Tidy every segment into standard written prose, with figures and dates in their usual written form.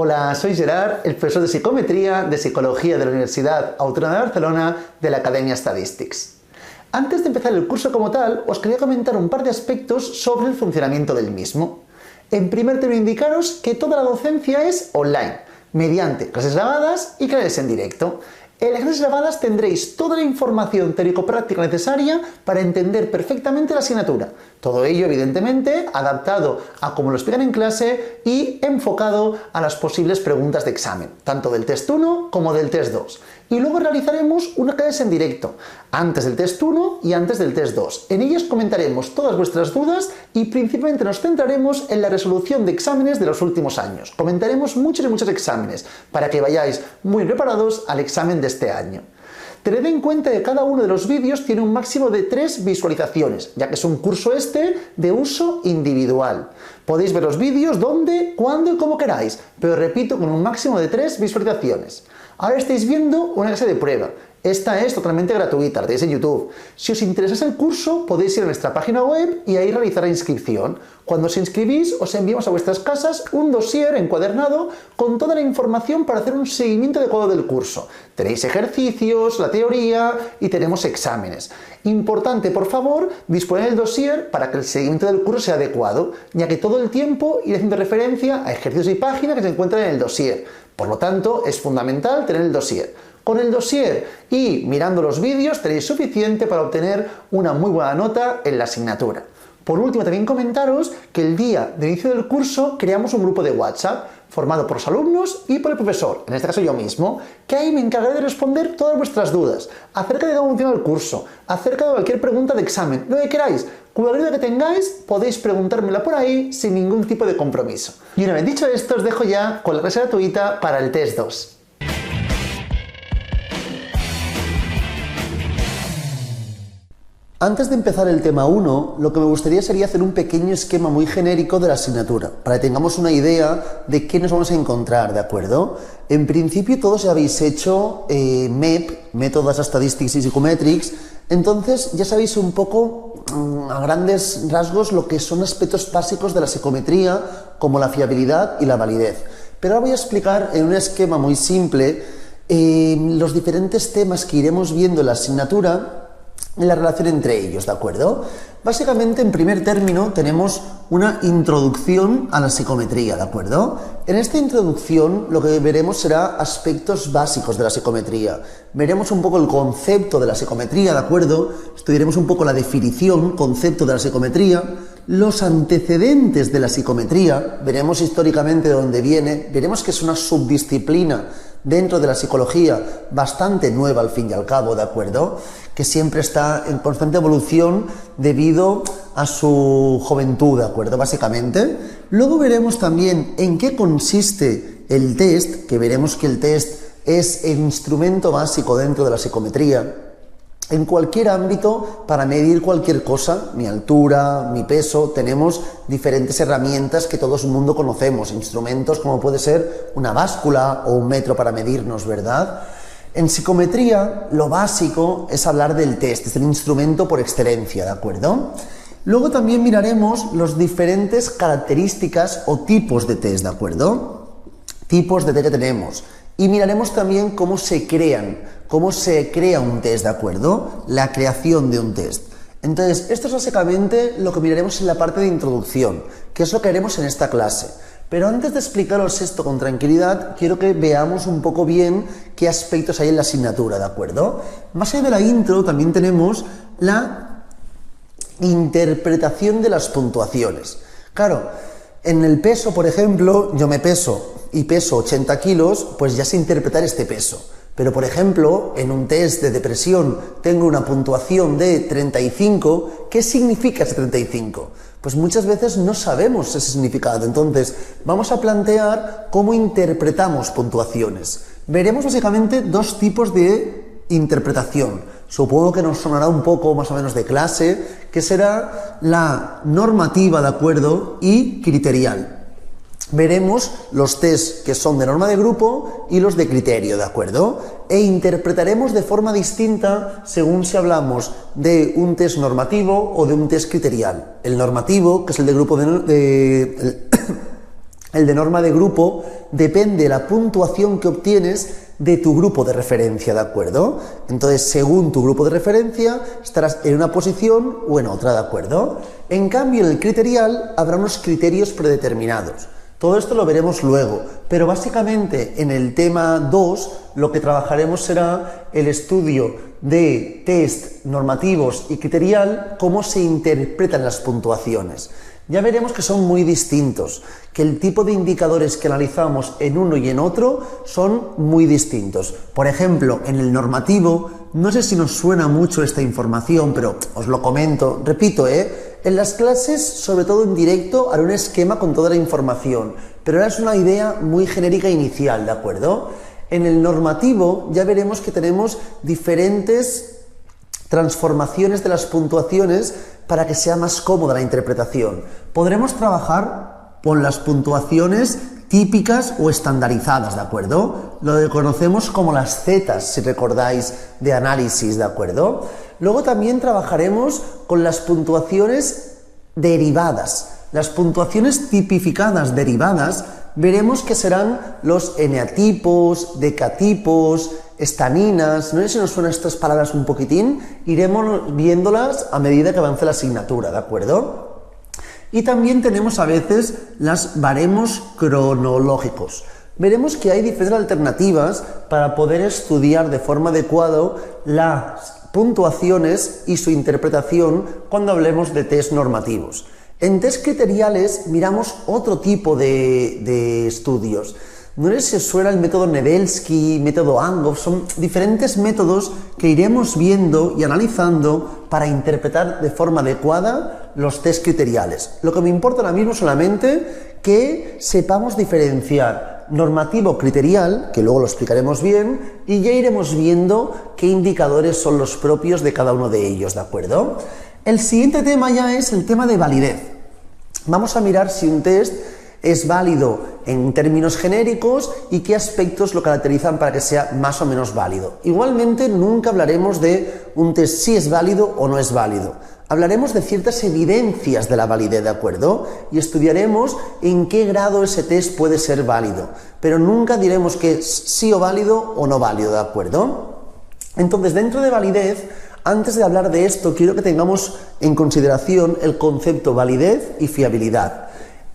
Hola, soy Gerard, el profesor de Psicometría de Psicología de la Universidad Autónoma de Barcelona de la Academia Statistics. Antes de empezar el curso como tal, os quería comentar un par de aspectos sobre el funcionamiento del mismo. En primer término, indicaros que toda la docencia es online, mediante clases grabadas y clases en directo. En las clases grabadas tendréis toda la información teórico-práctica necesaria para entender perfectamente la asignatura. Todo ello, evidentemente, adaptado a cómo lo explican en clase y enfocado a las posibles preguntas de examen, tanto del test 1 como del test 2. Y luego realizaremos una clase en directo, antes del test 1 y antes del test 2. En ellas comentaremos todas vuestras dudas y principalmente nos centraremos en la resolución de exámenes de los últimos años. Comentaremos muchos y muchos exámenes para que vayáis muy preparados al examen de este año. Tened en cuenta que cada uno de los vídeos tiene un máximo de 3 visualizaciones, ya que es un curso de uso individual. Podéis ver los vídeos donde, cuándo y como queráis, pero repito, con un máximo de 3 visualizaciones. Ahora estáis viendo una clase de prueba. Esta es totalmente gratuita, la tenéis en YouTube. Si os interesa el curso, podéis ir a nuestra página web y ahí realizar la inscripción. Cuando os inscribís, os enviamos a vuestras casas un dossier encuadernado con toda la información para hacer un seguimiento adecuado del curso. Tenéis ejercicios, la teoría y tenemos exámenes. Importante, por favor, disponer el dossier para que el seguimiento del curso sea adecuado, ya que todo el tiempo iré haciendo referencia a ejercicios y páginas que se encuentran en el dossier. Por lo tanto, es fundamental tener el dossier. Con el dossier y mirando los vídeos tenéis suficiente para obtener una muy buena nota en la asignatura. Por último, también comentaros que el día de inicio del curso creamos un grupo de WhatsApp formado por los alumnos y por el profesor, en este caso yo mismo, que ahí me encargaré de responder todas vuestras dudas acerca de cómo funciona el curso, acerca de cualquier pregunta de examen, lo que queráis. Cualquier duda que tengáis, podéis preguntármela por ahí sin ningún tipo de compromiso. Y una vez dicho esto, os dejo ya con la clase gratuita para el test 2. Antes de empezar el tema 1, lo que me gustaría sería hacer un pequeño esquema muy genérico de la asignatura, para que tengamos una idea de qué nos vamos a encontrar, ¿de acuerdo? En principio todos ya habéis hecho MEP, Métodos Statistics y Psychometrics, entonces ya sabéis un poco, a grandes rasgos, lo que son aspectos básicos de la psicometría, como la fiabilidad y la validez. Pero ahora voy a explicar en un esquema muy simple los diferentes temas que iremos viendo en la asignatura, en la relación entre ellos, ¿de acuerdo? Básicamente, en primer término, tenemos una introducción a la psicometría, ¿de acuerdo? En esta introducción lo que veremos será aspectos básicos de la psicometría. Veremos un poco el concepto de la psicometría, ¿de acuerdo? Estudiaremos un poco la definición, concepto de la psicometría, los antecedentes de la psicometría, veremos históricamente de dónde viene, veremos que es una subdisciplina dentro de la psicología bastante nueva al fin y al cabo, ¿de acuerdo? Que siempre está en constante evolución debido a su juventud, ¿de acuerdo? Básicamente. Luego veremos también en qué consiste el test, que veremos que el test es el instrumento básico dentro de la psicometría. En cualquier ámbito, para medir cualquier cosa, mi altura, mi peso, tenemos diferentes herramientas que todo el mundo conocemos, instrumentos como puede ser una báscula o un metro para medirnos, ¿verdad? En psicometría, lo básico es hablar del test, es el instrumento por excelencia, ¿de acuerdo? Luego también miraremos las diferentes características o tipos de test, ¿de acuerdo? Tipos de test que tenemos. Y miraremos también cómo se crea un test, ¿de acuerdo? La creación de un test. Entonces, esto es básicamente lo que miraremos en la parte de introducción, que es lo que haremos en esta clase. Pero antes de explicaros esto con tranquilidad, quiero que veamos un poco bien qué aspectos hay en la asignatura, ¿de acuerdo? Más allá de la intro, también tenemos la interpretación de las puntuaciones. Claro, en el peso, por ejemplo, yo me peso y peso 80 kilos, pues ya sé interpretar este peso. Pero, por ejemplo, en un test de depresión tengo una puntuación de 35, ¿qué significa ese 35? Pues muchas veces no sabemos ese significado. Entonces, vamos a plantear cómo interpretamos puntuaciones. Veremos básicamente dos tipos de interpretación. Supongo que nos sonará un poco más o menos de clase, que será la normativa, ¿de acuerdo? Y criterial. Veremos los test que son de norma de grupo y los de criterio, ¿de acuerdo? E interpretaremos de forma distinta según si hablamos de un test normativo o de un test criterial. El normativo, que es el de grupo El de norma de grupo depende de la puntuación que obtienes de tu grupo de referencia, ¿de acuerdo? Entonces, según tu grupo de referencia, estarás en una posición o en otra, ¿de acuerdo? En cambio, en el criterial habrá unos criterios predeterminados. Todo esto lo veremos luego, pero básicamente en el tema 2 lo que trabajaremos será el estudio de test normativos y criterial, cómo se interpretan las puntuaciones. Ya veremos que son muy distintos, que el tipo de indicadores que analizamos en uno y en otro son muy distintos. Por ejemplo, en el normativo, no sé si nos suena mucho esta información, pero os lo comento, repito, en las clases, sobre todo en directo, haré un esquema con toda la información, pero ahora es una idea muy genérica inicial, ¿de acuerdo? En el normativo ya veremos que tenemos diferentes transformaciones de las puntuaciones para que sea más cómoda la interpretación. Podremos trabajar con las puntuaciones típicas o estandarizadas, ¿de acuerdo? Lo que conocemos como las zetas, si recordáis, de análisis, ¿de acuerdo? Luego también trabajaremos con las puntuaciones derivadas. Las puntuaciones tipificadas derivadas veremos que serán los eneatipos, decatipos, estaninas, no sé si nos suenan estas palabras un poquitín, iremos viéndolas a medida que avance la asignatura, ¿de acuerdo? Y también tenemos a veces los baremos cronológicos. Veremos que hay diferentes alternativas para poder estudiar de forma adecuada las puntuaciones y su interpretación cuando hablemos de test normativos. En test criteriales miramos otro tipo de estudios. No sé si os suena el método Nedelski, método Angov, son diferentes métodos que iremos viendo y analizando para interpretar de forma adecuada los test criteriales. Lo que me importa ahora mismo es solamente que sepamos diferenciar normativo criterial, que luego lo explicaremos bien, y ya iremos viendo qué indicadores son los propios de cada uno de ellos, ¿de acuerdo? El siguiente tema ya es el tema de validez. Vamos a mirar si un test es válido en términos genéricos y qué aspectos lo caracterizan para que sea más o menos válido. Igualmente, nunca hablaremos de un test si es válido o no es válido. Hablaremos de ciertas evidencias de la validez, ¿de acuerdo? Y estudiaremos en qué grado ese test puede ser válido. Pero nunca diremos que es sí o válido o no válido, ¿de acuerdo? Entonces, dentro de validez, antes de hablar de esto, quiero que tengamos en consideración el concepto validez y fiabilidad.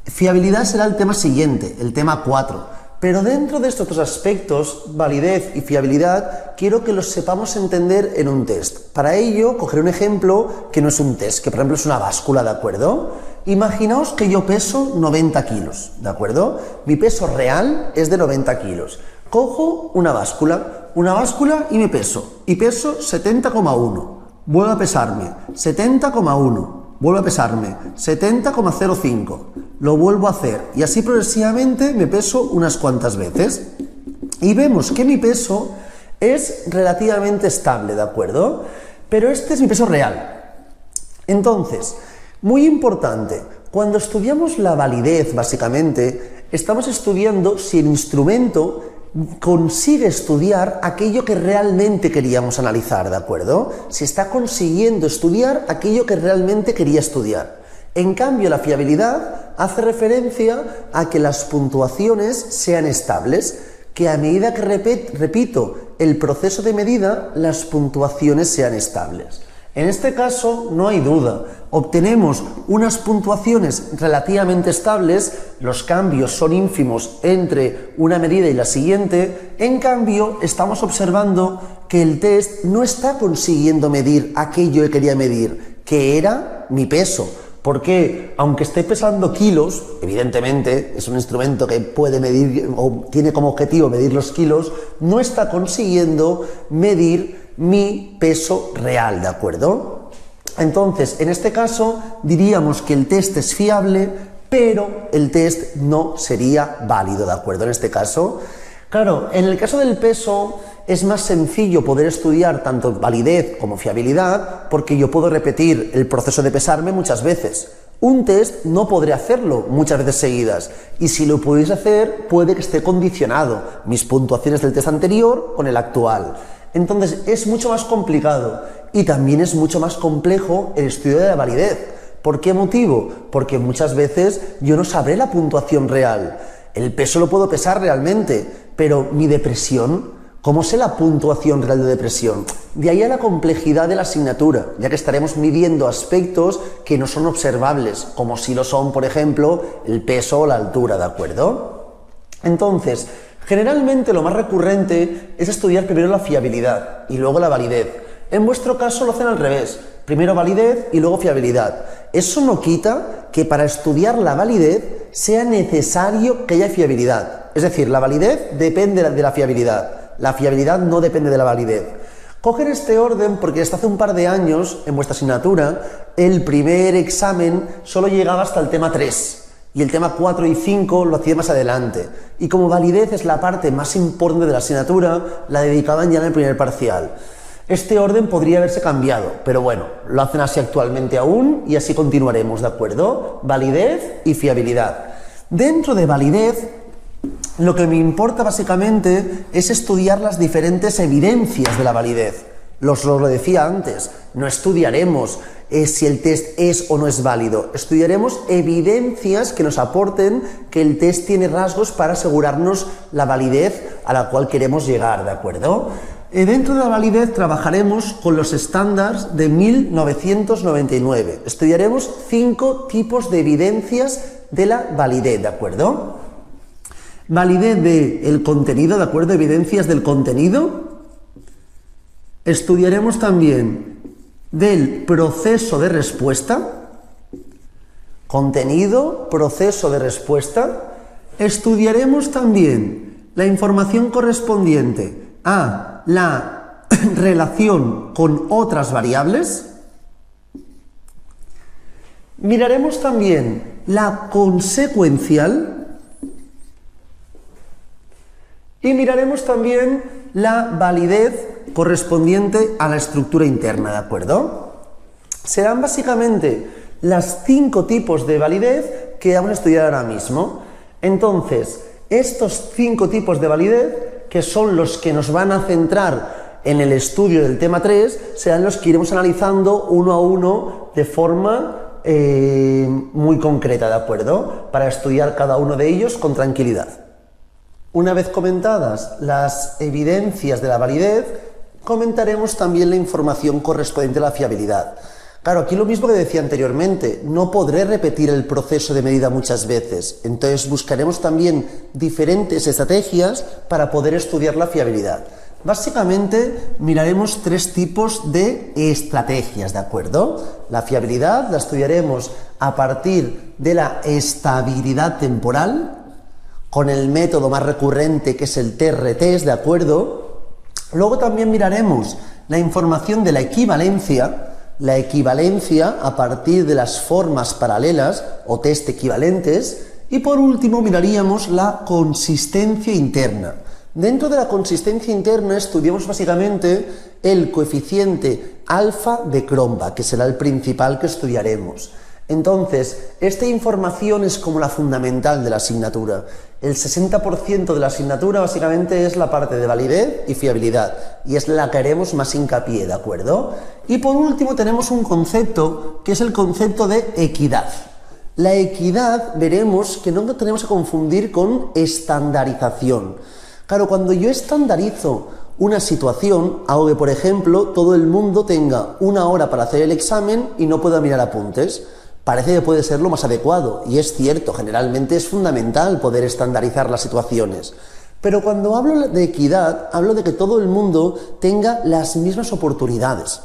Fiabilidad será el tema siguiente, el tema 4. Pero dentro de estos dos aspectos, validez y fiabilidad, quiero que los sepamos entender en un test. Para ello, cogeré un ejemplo que no es un test, que por ejemplo es una báscula, ¿de acuerdo? Imaginaos que yo peso 90 kilos, ¿de acuerdo? Mi peso real es de 90 kilos. Cojo una báscula y me peso. Y peso 70,1. Vuelvo a pesarme, 70,1. Vuelvo a pesarme, 70,05, lo vuelvo a hacer y así progresivamente me peso unas cuantas veces y vemos que mi peso es relativamente estable, ¿de acuerdo? Pero este es mi peso real. Entonces, muy importante, cuando estudiamos la validez, básicamente, estamos estudiando si el instrumento consigue estudiar aquello que realmente queríamos analizar, ¿de acuerdo? Si está consiguiendo estudiar aquello que realmente quería estudiar. En cambio, la fiabilidad hace referencia a que las puntuaciones sean estables, que a medida que repito el proceso de medida, las puntuaciones sean estables. En este caso, no hay duda, obtenemos unas puntuaciones relativamente estables, los cambios son ínfimos entre una medida y la siguiente, en cambio, estamos observando que el test no está consiguiendo medir aquello que quería medir, que era mi peso, porque aunque esté pesando kilos, evidentemente es un instrumento que puede medir o tiene como objetivo medir los kilos, no está consiguiendo medir mi peso real, ¿de acuerdo? Entonces, en este caso, diríamos que el test es fiable, pero el test no sería válido, ¿de acuerdo? En este caso, claro, en el caso del peso es más sencillo poder estudiar tanto validez como fiabilidad, porque yo puedo repetir el proceso de pesarme muchas veces. Un test no podré hacerlo muchas veces seguidas, y si lo pudiese hacer, puede que esté condicionado mis puntuaciones del test anterior con el actual. Entonces es mucho más complicado y también es mucho más complejo el estudio de la validez, ¿Por qué motivo? Porque muchas veces yo no sabré la puntuación real. El peso lo puedo pesar realmente, pero mi depresión, ¿cómo sé la puntuación real de depresión? De ahí a la complejidad de la asignatura, ya que estaremos midiendo aspectos que no son observables, como si lo son, por ejemplo, el peso o la altura, ¿de acuerdo? Entonces, generalmente lo más recurrente es estudiar primero la fiabilidad y luego la validez. En vuestro caso lo hacen al revés, primero validez y luego fiabilidad. Eso no quita que para estudiar la validez sea necesario que haya fiabilidad. Es decir, la validez depende de la fiabilidad. La fiabilidad no depende de la validez. Coger este orden porque hasta hace un par de años, en vuestra asignatura, el primer examen solo llegaba hasta el tema 3 y el tema 4 y 5 lo hacía más adelante. Y como validez es la parte más importante de la asignatura, la dedicaban ya en el primer parcial. Este orden podría haberse cambiado, pero bueno, lo hacen así actualmente aún y así continuaremos, ¿de acuerdo? Validez y fiabilidad. Dentro de validez, lo que me importa básicamente es estudiar las diferentes evidencias de la validez. Os lo decía antes, no estudiaremos si el test es o no es válido, estudiaremos evidencias que nos aporten que el test tiene rasgos para asegurarnos la validez a la cual queremos llegar, ¿de acuerdo? Dentro de la validez trabajaremos con los estándares de 1999. Estudiaremos 5 tipos de evidencias de la validez, ¿de acuerdo? Validez del contenido, ¿de acuerdo? Evidencias del contenido. Estudiaremos también del proceso de respuesta. Contenido, proceso de respuesta. Estudiaremos también la información correspondiente a la relación con otras variables. Miraremos también la consecuencial y miraremos también la validez correspondiente a la estructura interna, ¿de acuerdo? Serán básicamente los 5 tipos de validez que vamos a estudiar ahora mismo. Entonces, estos 5 tipos de validez, que son los que nos van a centrar en el estudio del tema 3, serán los que iremos analizando uno a uno de forma muy concreta, ¿de acuerdo? Para estudiar cada uno de ellos con tranquilidad. Una vez comentadas las evidencias de la validez, comentaremos también la información correspondiente a la fiabilidad. Claro, aquí lo mismo que decía anteriormente, no podré repetir el proceso de medida muchas veces, entonces buscaremos también diferentes estrategias para poder estudiar la fiabilidad. Básicamente miraremos 3 tipos de estrategias, ¿de acuerdo? La fiabilidad la estudiaremos a partir de la estabilidad temporal, con el método más recurrente que es el TR-test, ¿de acuerdo? Luego también miraremos la información de la equivalencia a partir de las formas paralelas o test equivalentes, y por último miraríamos la consistencia interna. Dentro de la consistencia interna estudiamos básicamente el coeficiente alfa de Cronbach, que será el principal que estudiaremos. Entonces, esta información es como la fundamental de la asignatura. El 60% de la asignatura básicamente es la parte de validez y fiabilidad, y es la que haremos más hincapié, ¿de acuerdo? Y por último tenemos un concepto que es el concepto de equidad. La equidad veremos que no lo tenemos que confundir con estandarización. Claro, cuando yo estandarizo una situación, hago que, por ejemplo, todo el mundo tenga 1 hora para hacer el examen y no pueda mirar apuntes. Parece que puede ser lo más adecuado, y es cierto, generalmente es fundamental poder estandarizar las situaciones. Pero cuando hablo de equidad, hablo de que todo el mundo tenga las mismas oportunidades.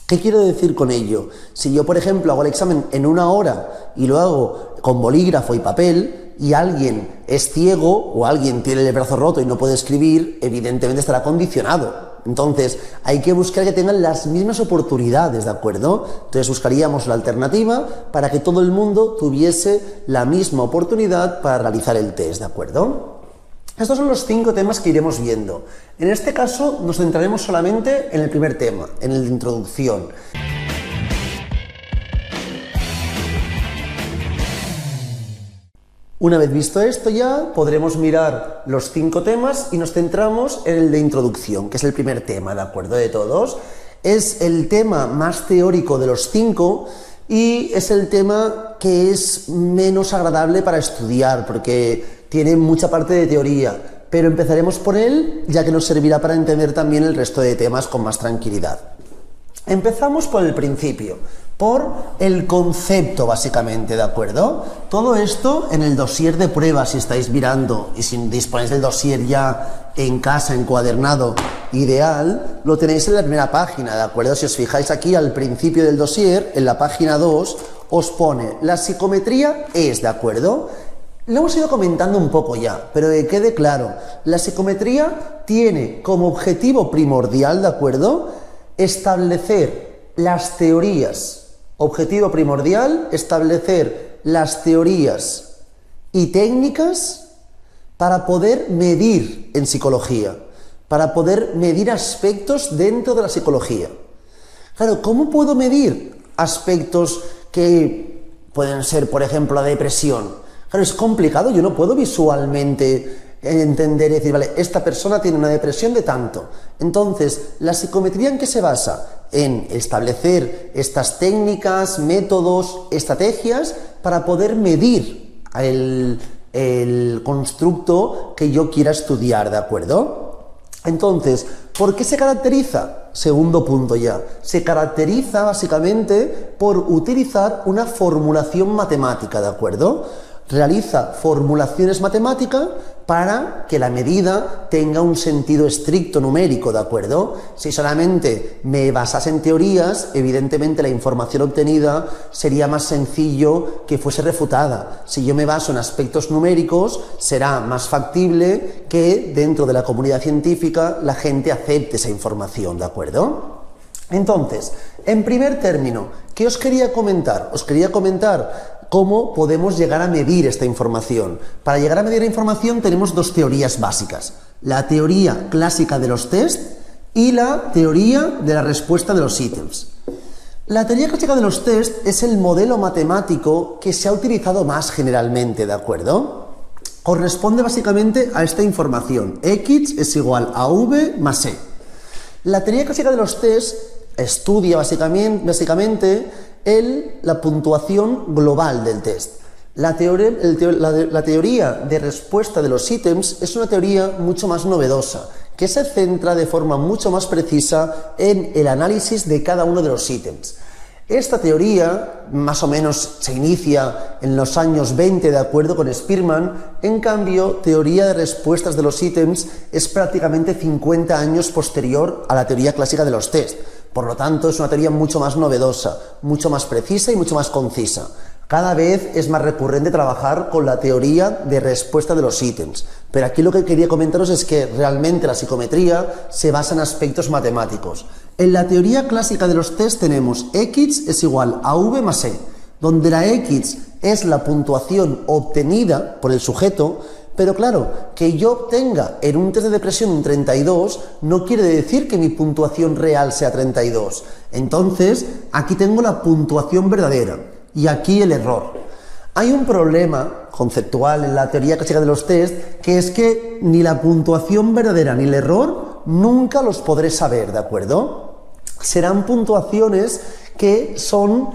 ¿Qué quiero decir con ello? Si yo, por ejemplo, hago el examen en 1 hora y lo hago con bolígrafo y papel, y alguien es ciego o alguien tiene el brazo roto y no puede escribir, evidentemente estará condicionado. Entonces, hay que buscar que tengan las mismas oportunidades, ¿de acuerdo? Entonces, buscaríamos la alternativa para que todo el mundo tuviese la misma oportunidad para realizar el test, ¿de acuerdo? Estos son los 5 temas que iremos viendo. En este caso, nos centraremos solamente en el primer tema, en el de introducción. Una vez visto esto ya, podremos mirar los 5 temas y nos centramos en el de introducción, que es el primer tema, ¿de acuerdo? De todos. Es el tema más teórico de los 5 y es el tema que es menos agradable para estudiar porque tiene mucha parte de teoría, pero empezaremos por él ya que nos servirá para entender también el resto de temas con más tranquilidad. Empezamos por el principio, por el concepto básicamente, ¿de acuerdo? Todo esto en el dossier de prueba, si estáis mirando y si disponéis del dossier ya en casa, encuadernado, ideal, lo tenéis en la primera página, ¿de acuerdo? Si os fijáis aquí al principio del dossier, en la página 2, os pone la psicometría es, ¿de acuerdo? Lo hemos ido comentando un poco ya, pero que quede claro, la psicometría tiene como objetivo primordial, ¿de acuerdo?, establecer las teorías, objetivo primordial, establecer las teorías y técnicas para poder medir en psicología, para poder medir aspectos dentro de la psicología. Claro, ¿cómo puedo medir aspectos que pueden ser, por ejemplo, la depresión? Claro, es complicado, yo no puedo visualmente entender y decir, vale, esta persona tiene una depresión de tanto. Entonces, ¿la psicometría en qué se basa? En establecer estas técnicas, métodos, estrategias para poder medir el constructo que yo quiera estudiar, ¿de acuerdo? Entonces, ¿por qué se caracteriza? Segundo punto ya. Se caracteriza básicamente por utilizar una formulación matemática, ¿de acuerdo? Realiza formulaciones matemáticas para que la medida tenga un sentido estricto numérico, ¿de acuerdo? Si solamente me basase en teorías, evidentemente la información obtenida sería más sencillo que fuese refutada. Si yo me baso en aspectos numéricos, será más factible que dentro de la comunidad científica la gente acepte esa información, ¿de acuerdo? Entonces, en primer término, ¿qué os quería comentar? Os quería comentar cómo podemos llegar a medir esta información. Para llegar a medir la información tenemos dos teorías básicas: la teoría clásica de los test y la teoría de la respuesta de los ítems. La teoría clásica de los test es el modelo matemático que se ha utilizado más generalmente, ¿de acuerdo? Corresponde básicamente a esta información: X es igual a V más E. La teoría clásica de los test estudia básicamente la puntuación global del test. La teoría de respuesta de los ítems es una teoría mucho más novedosa, que se centra de forma mucho más precisa en el análisis de cada uno de los ítems. Esta teoría más o menos se inicia en los años 20 de acuerdo con Spearman. En cambio, teoría de respuestas de los ítems es prácticamente 50 años posterior a la teoría clásica de los test. Por lo tanto, es una teoría mucho más novedosa, mucho más precisa y mucho más concisa. Cada vez es más recurrente trabajar con la teoría de respuesta de los ítems. Pero aquí lo que quería comentaros es que realmente la psicometría se basa en aspectos matemáticos. En la teoría clásica de los test tenemos X es igual a V más E, donde la X es la puntuación obtenida por el sujeto. Pero claro, que yo obtenga en un test de depresión un 32 no quiere decir que mi puntuación real sea 32. Entonces, aquí tengo la puntuación verdadera y aquí el error. Hay un problema conceptual en la teoría clásica de los test, que es que ni la puntuación verdadera ni el error nunca los podré saber, ¿de acuerdo? Serán puntuaciones que son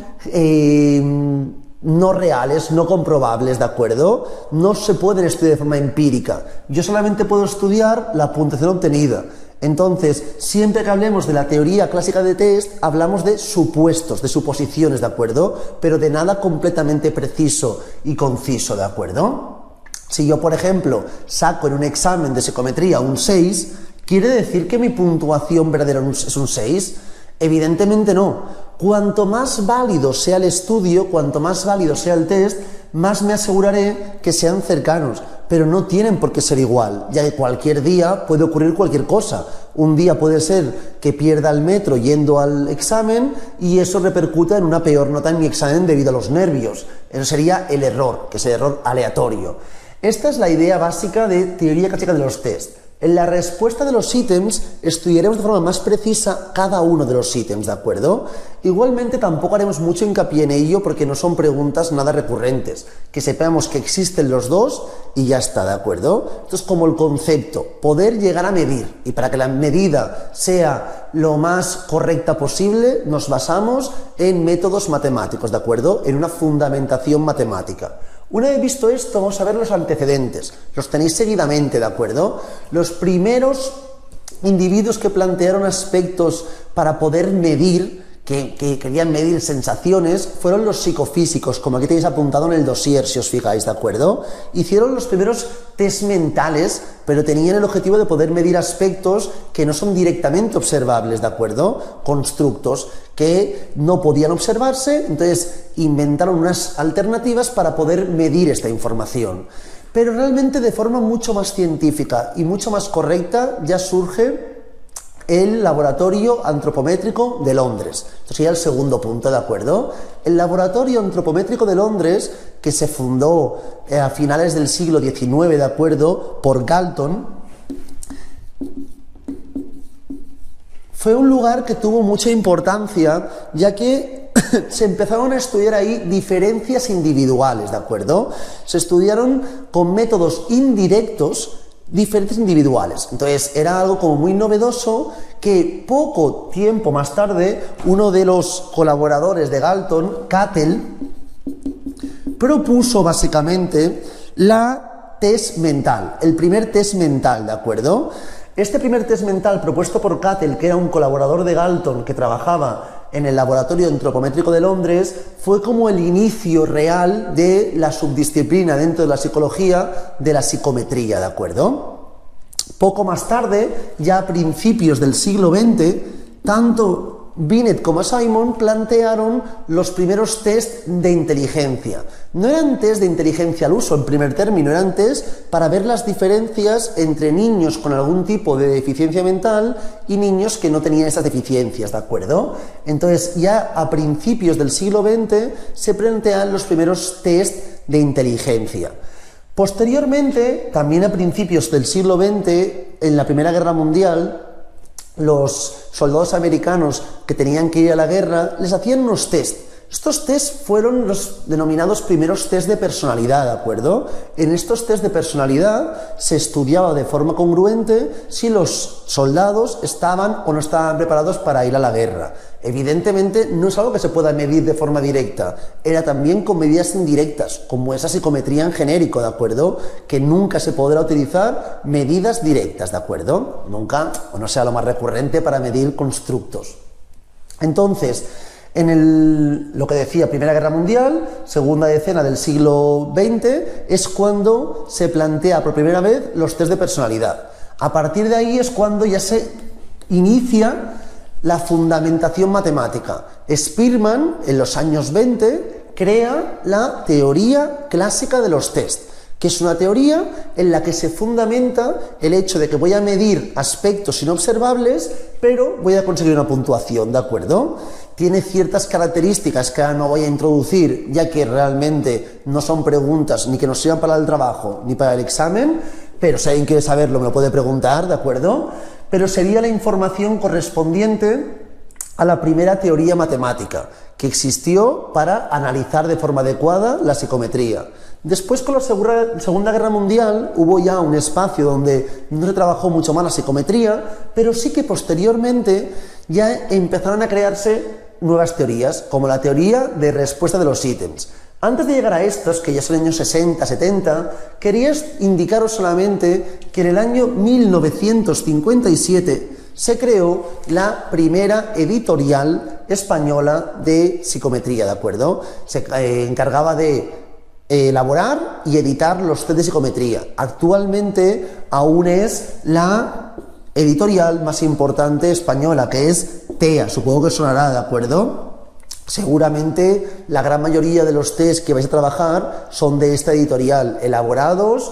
no reales, no comprobables, ¿de acuerdo? No se pueden estudiar de forma empírica. Yo solamente puedo estudiar la puntuación obtenida. Entonces, siempre que hablemos de la teoría clásica de test, hablamos de supuestos, de suposiciones, ¿de acuerdo? Pero de nada completamente preciso y conciso, ¿de acuerdo? Si yo, por ejemplo, saco en un examen de psicometría un 6, ¿quiere decir que mi puntuación verdadera es un 6? Evidentemente no. Cuanto más válido sea el estudio, cuanto más válido sea el test, más me aseguraré que sean cercanos, pero no tienen por qué ser igual, ya que cualquier día puede ocurrir cualquier cosa. Un día puede ser que pierda el metro yendo al examen y eso repercuta en una peor nota en mi examen debido a los nervios. Eso sería el error, que es el error aleatorio. Esta es la idea básica de teoría clásica de los test. En la respuesta de los ítems estudiaremos de forma más precisa cada uno de los ítems, ¿de acuerdo? Igualmente tampoco haremos mucho hincapié en ello porque no son preguntas nada recurrentes, que sepamos que existen los dos y ya está, ¿de acuerdo? Esto es como el concepto, poder llegar a medir, y para que la medida sea lo más correcta posible nos basamos en métodos matemáticos, ¿de acuerdo? En una fundamentación matemática. Una vez visto esto, vamos a ver los antecedentes. Los tenéis seguidamente, ¿de acuerdo? Los primeros individuos que plantearon aspectos para poder medir, que querían medir sensaciones, fueron los psicofísicos, como aquí tenéis apuntado en el dossier, si os fijáis, ¿de acuerdo? Hicieron los primeros test mentales, pero tenían el objetivo de poder medir aspectos que no son directamente observables, ¿de acuerdo? Constructos que no podían observarse, entonces inventaron unas alternativas para poder medir esta información. Pero realmente de forma mucho más científica y mucho más correcta ya surge el Laboratorio Antropométrico de Londres. Esto sería el segundo punto, ¿de acuerdo? El Laboratorio Antropométrico de Londres, que se fundó a finales del siglo XIX, ¿de acuerdo?, por Galton, fue un lugar que tuvo mucha importancia, ya que se empezaron a estudiar ahí diferencias individuales, ¿de acuerdo? Se estudiaron con métodos indirectos diferentes individuales. Entonces era algo como muy novedoso que poco tiempo más tarde uno de los colaboradores de Galton, Cattell, propuso básicamente la test mental, el primer test mental, ¿de acuerdo? Este primer test mental propuesto por Cattell, que era un colaborador de Galton que trabajaba en el Laboratorio Antropométrico de Londres, fue como el inicio real de la subdisciplina dentro de la psicología de la psicometría, ¿de acuerdo? Poco más tarde, ya a principios del siglo XX, tanto Binet como Simon plantearon los primeros test de inteligencia. No eran test de inteligencia al uso en primer término, eran test para ver las diferencias entre niños con algún tipo de deficiencia mental y niños que no tenían esas deficiencias, ¿de acuerdo? Entonces, ya a principios del siglo XX se plantean los primeros test de inteligencia. Posteriormente, también a principios del siglo XX, en la Primera Guerra Mundial, los soldados americanos que tenían que ir a la guerra les hacían unos test. Estos test fueron los denominados primeros test de personalidad, ¿de acuerdo? En estos test de personalidad se estudiaba de forma congruente si los soldados estaban o no estaban preparados para ir a la guerra. Evidentemente no es algo que se pueda medir de forma directa, era también con medidas indirectas, como esa psicometría en genérico, ¿de acuerdo? Que nunca se podrá utilizar medidas directas, ¿de acuerdo? Nunca, o no sea lo más recurrente para medir constructos. Entonces, lo que decía Primera Guerra Mundial, segunda decena del siglo XX, es cuando se plantea por primera vez los test de personalidad. A partir de ahí es cuando ya se inicia la fundamentación matemática. Spearman, en los años 20, crea la teoría clásica de los test, que es una teoría en la que se fundamenta el hecho de que voy a medir aspectos inobservables, pero voy a conseguir una puntuación, ¿de acuerdo? Tiene ciertas características que ahora no voy a introducir, ya que realmente no son preguntas ni que nos sirvan para el trabajo ni para el examen, pero si alguien quiere saberlo me lo puede preguntar, ¿de acuerdo? Pero sería la información correspondiente a la primera teoría matemática que existió para analizar de forma adecuada la psicometría. Después, con la Segunda Guerra Mundial, hubo ya un espacio donde no se trabajó mucho más la psicometría, pero sí que posteriormente ya empezaron a crearse nuevas teorías, como la teoría de respuesta de los ítems. Antes de llegar a estos, que ya son años 60, 70, quería indicaros solamente que en el año 1957 se creó la primera editorial española de psicometría, ¿de acuerdo? Se encargaba de elaborar y editar los test de psicometría. Actualmente aún es la editorial más importante española, que es TEA, supongo que sonará, ¿de acuerdo? Seguramente la gran mayoría de los test que vais a trabajar son de esta editorial, elaborados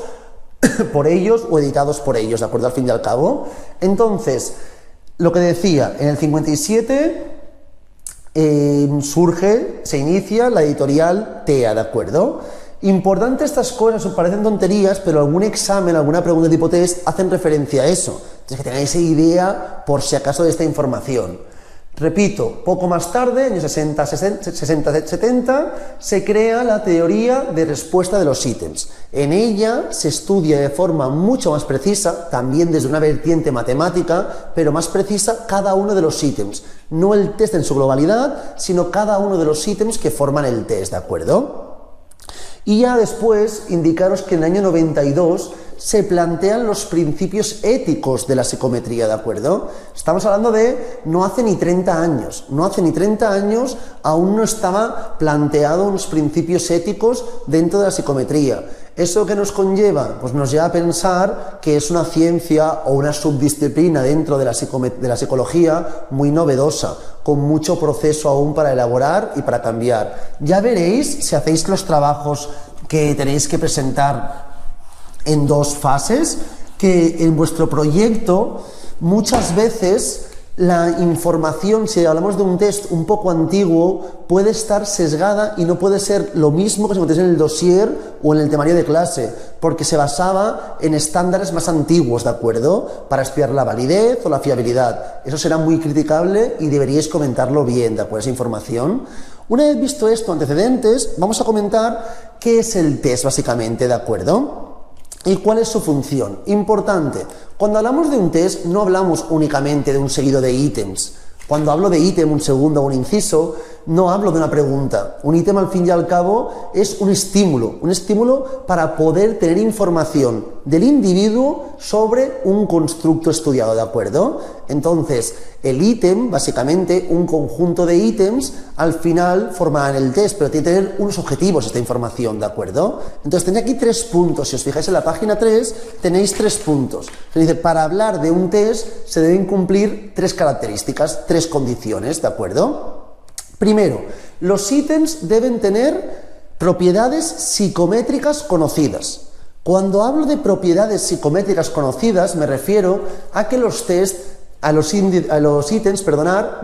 por ellos o editados por ellos, ¿de acuerdo? Al fin y al cabo. Entonces, lo que decía, en el 57 se inicia la editorial TEA, ¿de acuerdo? Importante estas cosas, os parecen tonterías, pero algún examen, alguna pregunta tipo test hacen referencia a eso. Entonces, que tengáis idea por si acaso de esta información. Repito, poco más tarde, años 60-70, se crea la teoría de respuesta de los ítems. En ella se estudia de forma mucho más precisa, también desde una vertiente matemática, pero más precisa cada uno de los ítems. No el test en su globalidad, sino cada uno de los ítems que forman el test, ¿de acuerdo? Y ya después indicaros que en el año 92 se plantean los principios éticos de la psicometría, ¿de acuerdo? Estamos hablando de no hace ni 30 años, aún no estaba planteado unos principios éticos dentro de la psicometría. ¿Eso qué nos conlleva? Pues nos lleva a pensar que es una ciencia o una subdisciplina dentro de la psicología muy novedosa, con mucho proceso aún para elaborar y para cambiar. Ya veréis, si hacéis los trabajos que tenéis que presentar en dos fases, que en vuestro proyecto muchas veces la información, si hablamos de un test un poco antiguo, puede estar sesgada y no puede ser lo mismo que se encontrase en el dossier o en el temario de clase, porque se basaba en estándares más antiguos, ¿de acuerdo? Para estudiar la validez o la fiabilidad. Eso será muy criticable y deberíais comentarlo bien, ¿de acuerdo? Esa información. Una vez visto esto, antecedentes, vamos a comentar qué es el test básicamente, ¿de acuerdo? ¿Y cuál es su función? Importante, cuando hablamos de un test no hablamos únicamente de un seguido de ítems. Cuando hablo de ítem, un segundo o un inciso, no hablo de una pregunta. Un ítem, al fin y al cabo, es un estímulo para poder tener información del individuo sobre un constructo estudiado, ¿de acuerdo? Entonces, el ítem, básicamente, un conjunto de ítems, al final formarán el test, pero tiene que tener unos objetivos esta información, ¿de acuerdo? Entonces, tenéis aquí 3 puntos. Si os fijáis en la página 3, tenéis 3 puntos. Se dice, para hablar de un test se deben cumplir 3 características, 3 condiciones, ¿de acuerdo? Primero, los ítems deben tener propiedades psicométricas conocidas. Cuando hablo de propiedades psicométricas conocidas, me refiero a que los ítems,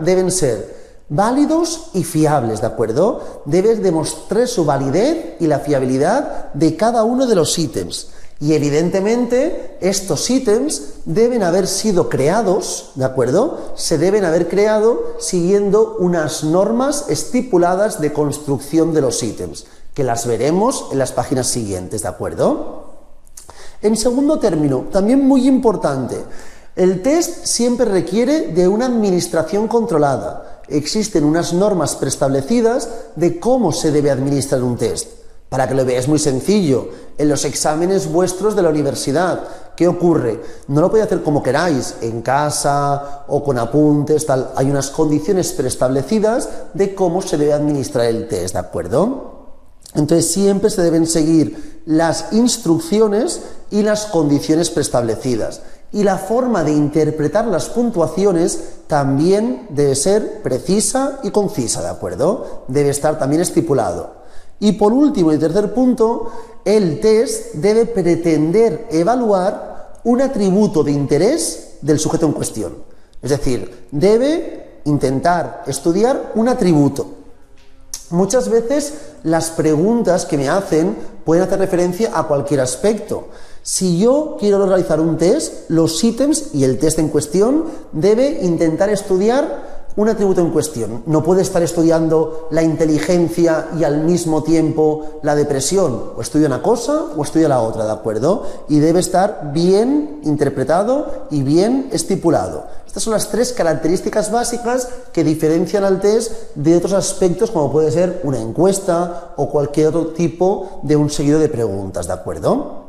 deben ser válidos y fiables, ¿de acuerdo? Debes demostrar su validez y la fiabilidad de cada uno de los ítems. Y evidentemente estos ítems deben haber sido creados, ¿de acuerdo? Se deben haber creado siguiendo unas normas estipuladas de construcción de los ítems, que las veremos en las páginas siguientes, ¿de acuerdo? En segundo término, también muy importante, el test siempre requiere de una administración controlada. Existen unas normas preestablecidas de cómo se debe administrar un test. Para que lo veáis muy sencillo, en los exámenes vuestros de la universidad, ¿qué ocurre? No lo podéis hacer como queráis, en casa o con apuntes, tal. Hay unas condiciones preestablecidas de cómo se debe administrar el test, ¿de acuerdo? Entonces siempre se deben seguir las instrucciones y las condiciones preestablecidas. Y la forma de interpretar las puntuaciones también debe ser precisa y concisa, ¿de acuerdo? Debe estar también estipulado. Y por último y tercer punto, el test debe pretender evaluar un atributo de interés del sujeto en cuestión. Es decir, debe intentar estudiar un atributo. Muchas veces las preguntas que me hacen pueden hacer referencia a cualquier aspecto. Si yo quiero realizar un test, los ítems y el test en cuestión debe intentar estudiar un atributo en cuestión. No puede estar estudiando la inteligencia y al mismo tiempo la depresión. O estudia una cosa o estudia la otra, ¿de acuerdo? Y debe estar bien interpretado y bien estipulado. Estas son las 3 características básicas que diferencian al test de otros aspectos, como puede ser una encuesta o cualquier otro tipo de un seguido de preguntas, ¿de acuerdo?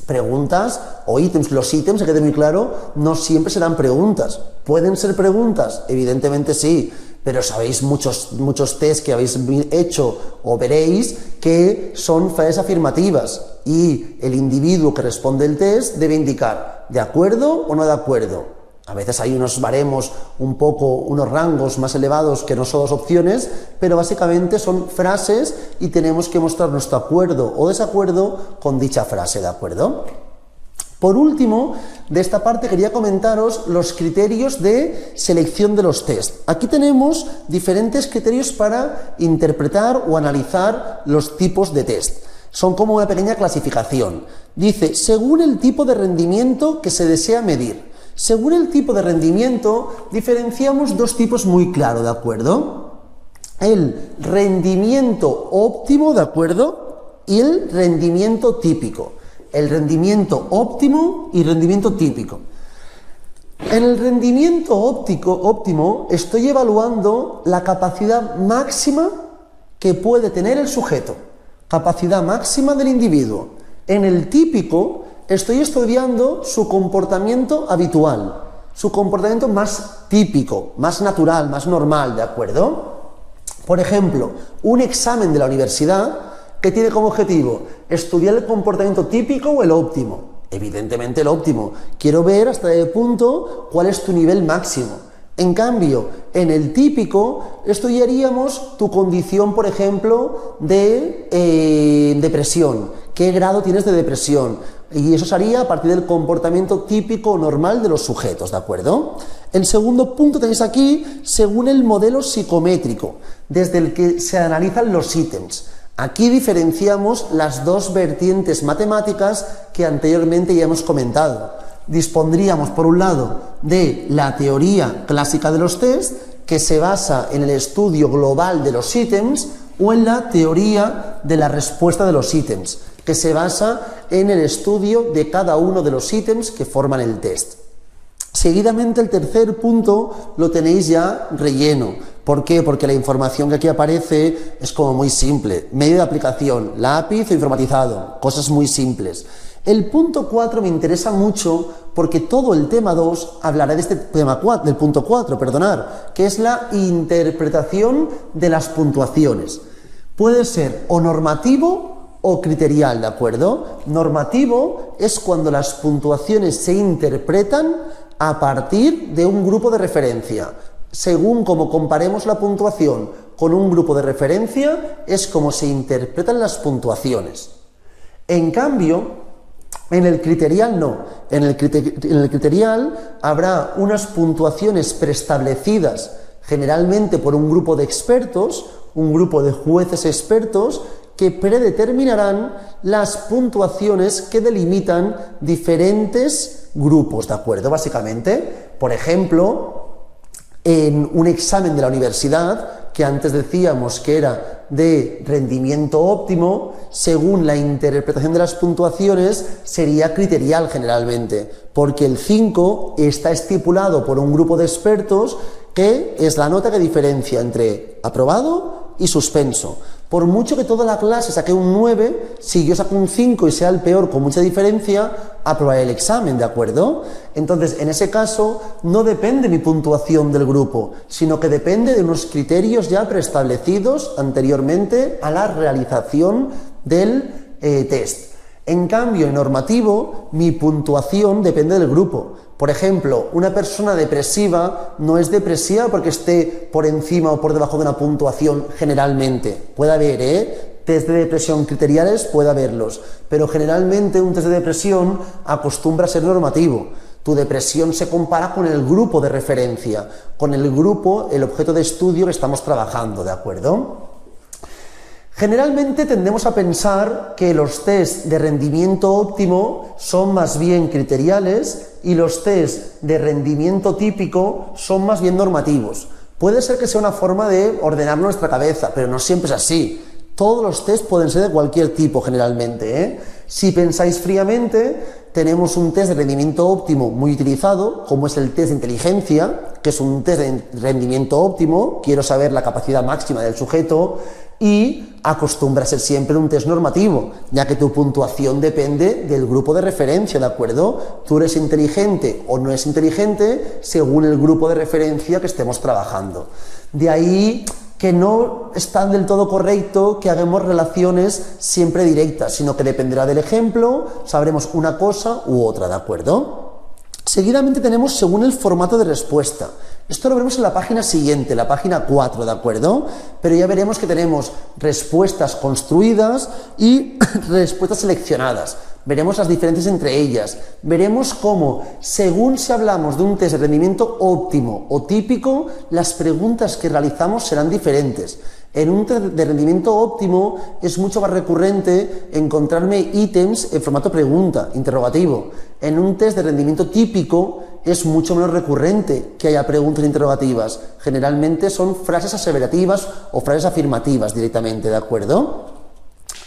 Preguntas o ítems. Los ítems, hay que tener muy claro, no siempre serán preguntas. ¿Pueden ser preguntas? Evidentemente sí, pero sabéis muchos test que habéis hecho o veréis que son frases afirmativas y el individuo que responde el test debe indicar ¿de acuerdo o no de acuerdo? A veces hay unos baremos unos rangos más elevados que no son 2 opciones, pero básicamente son frases y tenemos que mostrar nuestro acuerdo o desacuerdo con dicha frase, ¿de acuerdo? Por último, de esta parte quería comentaros los criterios de selección de los test. Aquí tenemos diferentes criterios para interpretar o analizar los tipos de test. Son como una pequeña clasificación. Dice, según el tipo de rendimiento que se desea medir. Según el tipo de rendimiento, diferenciamos dos tipos muy claros, ¿de acuerdo? El rendimiento óptimo, ¿de acuerdo? Y el rendimiento típico. El rendimiento óptimo y rendimiento típico. En el rendimiento óptimo estoy evaluando la capacidad máxima que puede tener el sujeto. Capacidad máxima del individuo. En el típico estoy estudiando su comportamiento habitual, su comportamiento más típico, más natural, más normal, ¿de acuerdo? Por ejemplo, un examen de la universidad que tiene como objetivo estudiar el comportamiento típico o el óptimo. Evidentemente el óptimo. Quiero ver hasta qué punto cuál es tu nivel máximo. En cambio, en el típico estudiaríamos tu condición, por ejemplo, de depresión. ¿Qué grado tienes de depresión? Y eso se haría a partir del comportamiento típico o normal de los sujetos, ¿de acuerdo? El segundo punto tenéis aquí, según el modelo psicométrico, desde el que se analizan los ítems. Aquí diferenciamos las dos vertientes matemáticas que anteriormente ya hemos comentado. Dispondríamos, por un lado, de la teoría clásica de los test, que se basa en el estudio global de los ítems, o en la teoría de la respuesta de los ítems, que se basa en el estudio de cada uno de los ítems que forman el test. Seguidamente, el tercer punto lo tenéis ya relleno. ¿Por qué? Porque la información que aquí aparece es como muy simple. Medio de aplicación, lápiz o informatizado, cosas muy simples. El punto 4 me interesa mucho porque todo el tema 2 hablará de este tema 4, del punto 4, que es la interpretación de las puntuaciones. Puede ser o normativo o criterial, ¿de acuerdo? Normativo es cuando las puntuaciones se interpretan a partir de un grupo de referencia. Según como comparemos la puntuación con un grupo de referencia, es como se interpretan las puntuaciones. En cambio, en el criterial no. En el criterial habrá unas puntuaciones preestablecidas, generalmente por un grupo de expertos, un grupo de jueces expertos, que predeterminarán las puntuaciones que delimitan diferentes grupos, ¿de acuerdo? Básicamente, por ejemplo, en un examen de la universidad, que antes decíamos que era de rendimiento óptimo, según la interpretación de las puntuaciones, sería criterial generalmente, porque el 5 está estipulado por un grupo de expertos que es la nota que diferencia entre aprobado y suspenso. Por mucho que toda la clase saque un 9, si yo saco un 5 y sea el peor con mucha diferencia, aprobaré el examen, ¿de acuerdo? Entonces, en ese caso, no depende mi puntuación del grupo, sino que depende de unos criterios ya preestablecidos anteriormente a la realización del test. En cambio, en normativo, mi puntuación depende del grupo. Por ejemplo, una persona depresiva no es depresiva porque esté por encima o por debajo de una puntuación generalmente. Puede haber, test de depresión criteriales, puede haberlos, pero generalmente un test de depresión acostumbra a ser normativo. Tu depresión se compara con el grupo de referencia, con el grupo, el objeto de estudio que estamos trabajando, ¿de acuerdo? Generalmente tendemos a pensar que los test de rendimiento óptimo son más bien criteriales y los test de rendimiento típico son más bien normativos. Puede ser que sea una forma de ordenar nuestra cabeza, pero no siempre es así. Todos los test pueden ser de cualquier tipo generalmente, Si pensáis fríamente, tenemos un test de rendimiento óptimo muy utilizado, como es el test de inteligencia, que es un test de rendimiento óptimo, quiero saber la capacidad máxima del sujeto, y acostumbra a ser siempre un test normativo, ya que tu puntuación depende del grupo de referencia, ¿de acuerdo? Tú eres inteligente o no eres inteligente según el grupo de referencia que estemos trabajando. De ahí que no es tan del todo correcto que hagamos relaciones siempre directas, sino que dependerá del ejemplo, sabremos una cosa u otra, ¿de acuerdo? Seguidamente tenemos según el formato de respuesta. Esto lo veremos en la página siguiente, la página 4, ¿de acuerdo? Pero ya veremos que tenemos respuestas construidas y respuestas seleccionadas. veremos las diferencias entre ellas, veremos cómo, según si hablamos de un test de rendimiento óptimo o típico, las preguntas que realizamos serán diferentes. En un test de rendimiento óptimo es mucho más recurrente encontrarme ítems en formato pregunta, interrogativo. En un test de rendimiento típico es mucho menos recurrente que haya preguntas interrogativas. Generalmente son frases aseverativas o frases afirmativas directamente, ¿de acuerdo?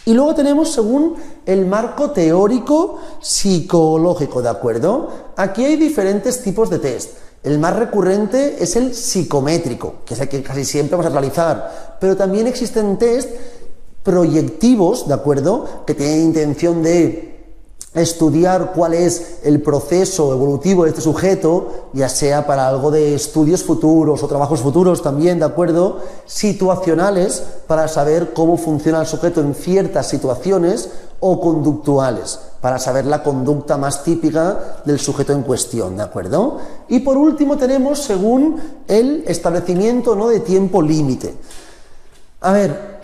Y luego tenemos según el marco teórico psicológico, ¿de acuerdo? Aquí hay diferentes tipos de test. El más recurrente es el psicométrico, que es el que casi siempre vamos a realizar, pero también existen test proyectivos, ¿de acuerdo?, que tienen intención de estudiar cuál es el proceso evolutivo de este sujeto, ya sea para algo de estudios futuros o trabajos futuros también, ¿de acuerdo?, situacionales, para saber cómo funciona el sujeto en ciertas situaciones, o conductuales, para saber la conducta más típica del sujeto en cuestión, ¿de acuerdo? Y por último tenemos según el establecimiento, ¿no?, de tiempo límite. A ver,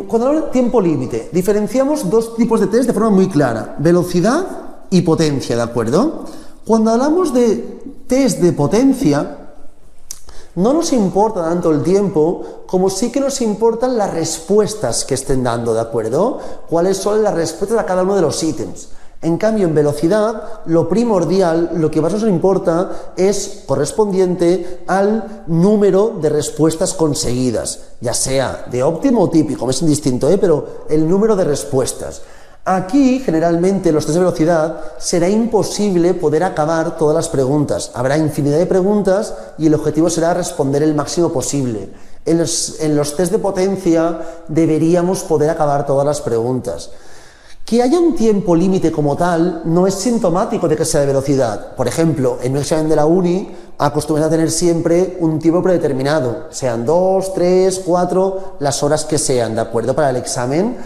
cuando hablamos de tiempo límite, diferenciamos dos tipos de test de forma muy clara: velocidad y potencia, ¿de acuerdo? Cuando hablamos de test de potencia, no nos importa tanto el tiempo como sí que nos importan las respuestas que estén dando, ¿de acuerdo? Cuáles son las respuestas a cada uno de los ítems. En cambio, en velocidad, lo primordial, lo que más nos importa es correspondiente al número de respuestas conseguidas, ya sea de óptimo o típico, es indistinto, pero el número de respuestas. Aquí, generalmente, en los test de velocidad, será imposible poder acabar todas las preguntas. Habrá infinidad de preguntas y el objetivo será responder el máximo posible. En los test de potencia deberíamos poder acabar todas las preguntas. Que haya un tiempo límite como tal no es sintomático de que sea de velocidad. Por ejemplo, en un examen de la uni acostumbras a tener siempre un tiempo predeterminado, sean 2, 3, 4, las horas que sean, ¿de acuerdo?, para el examen.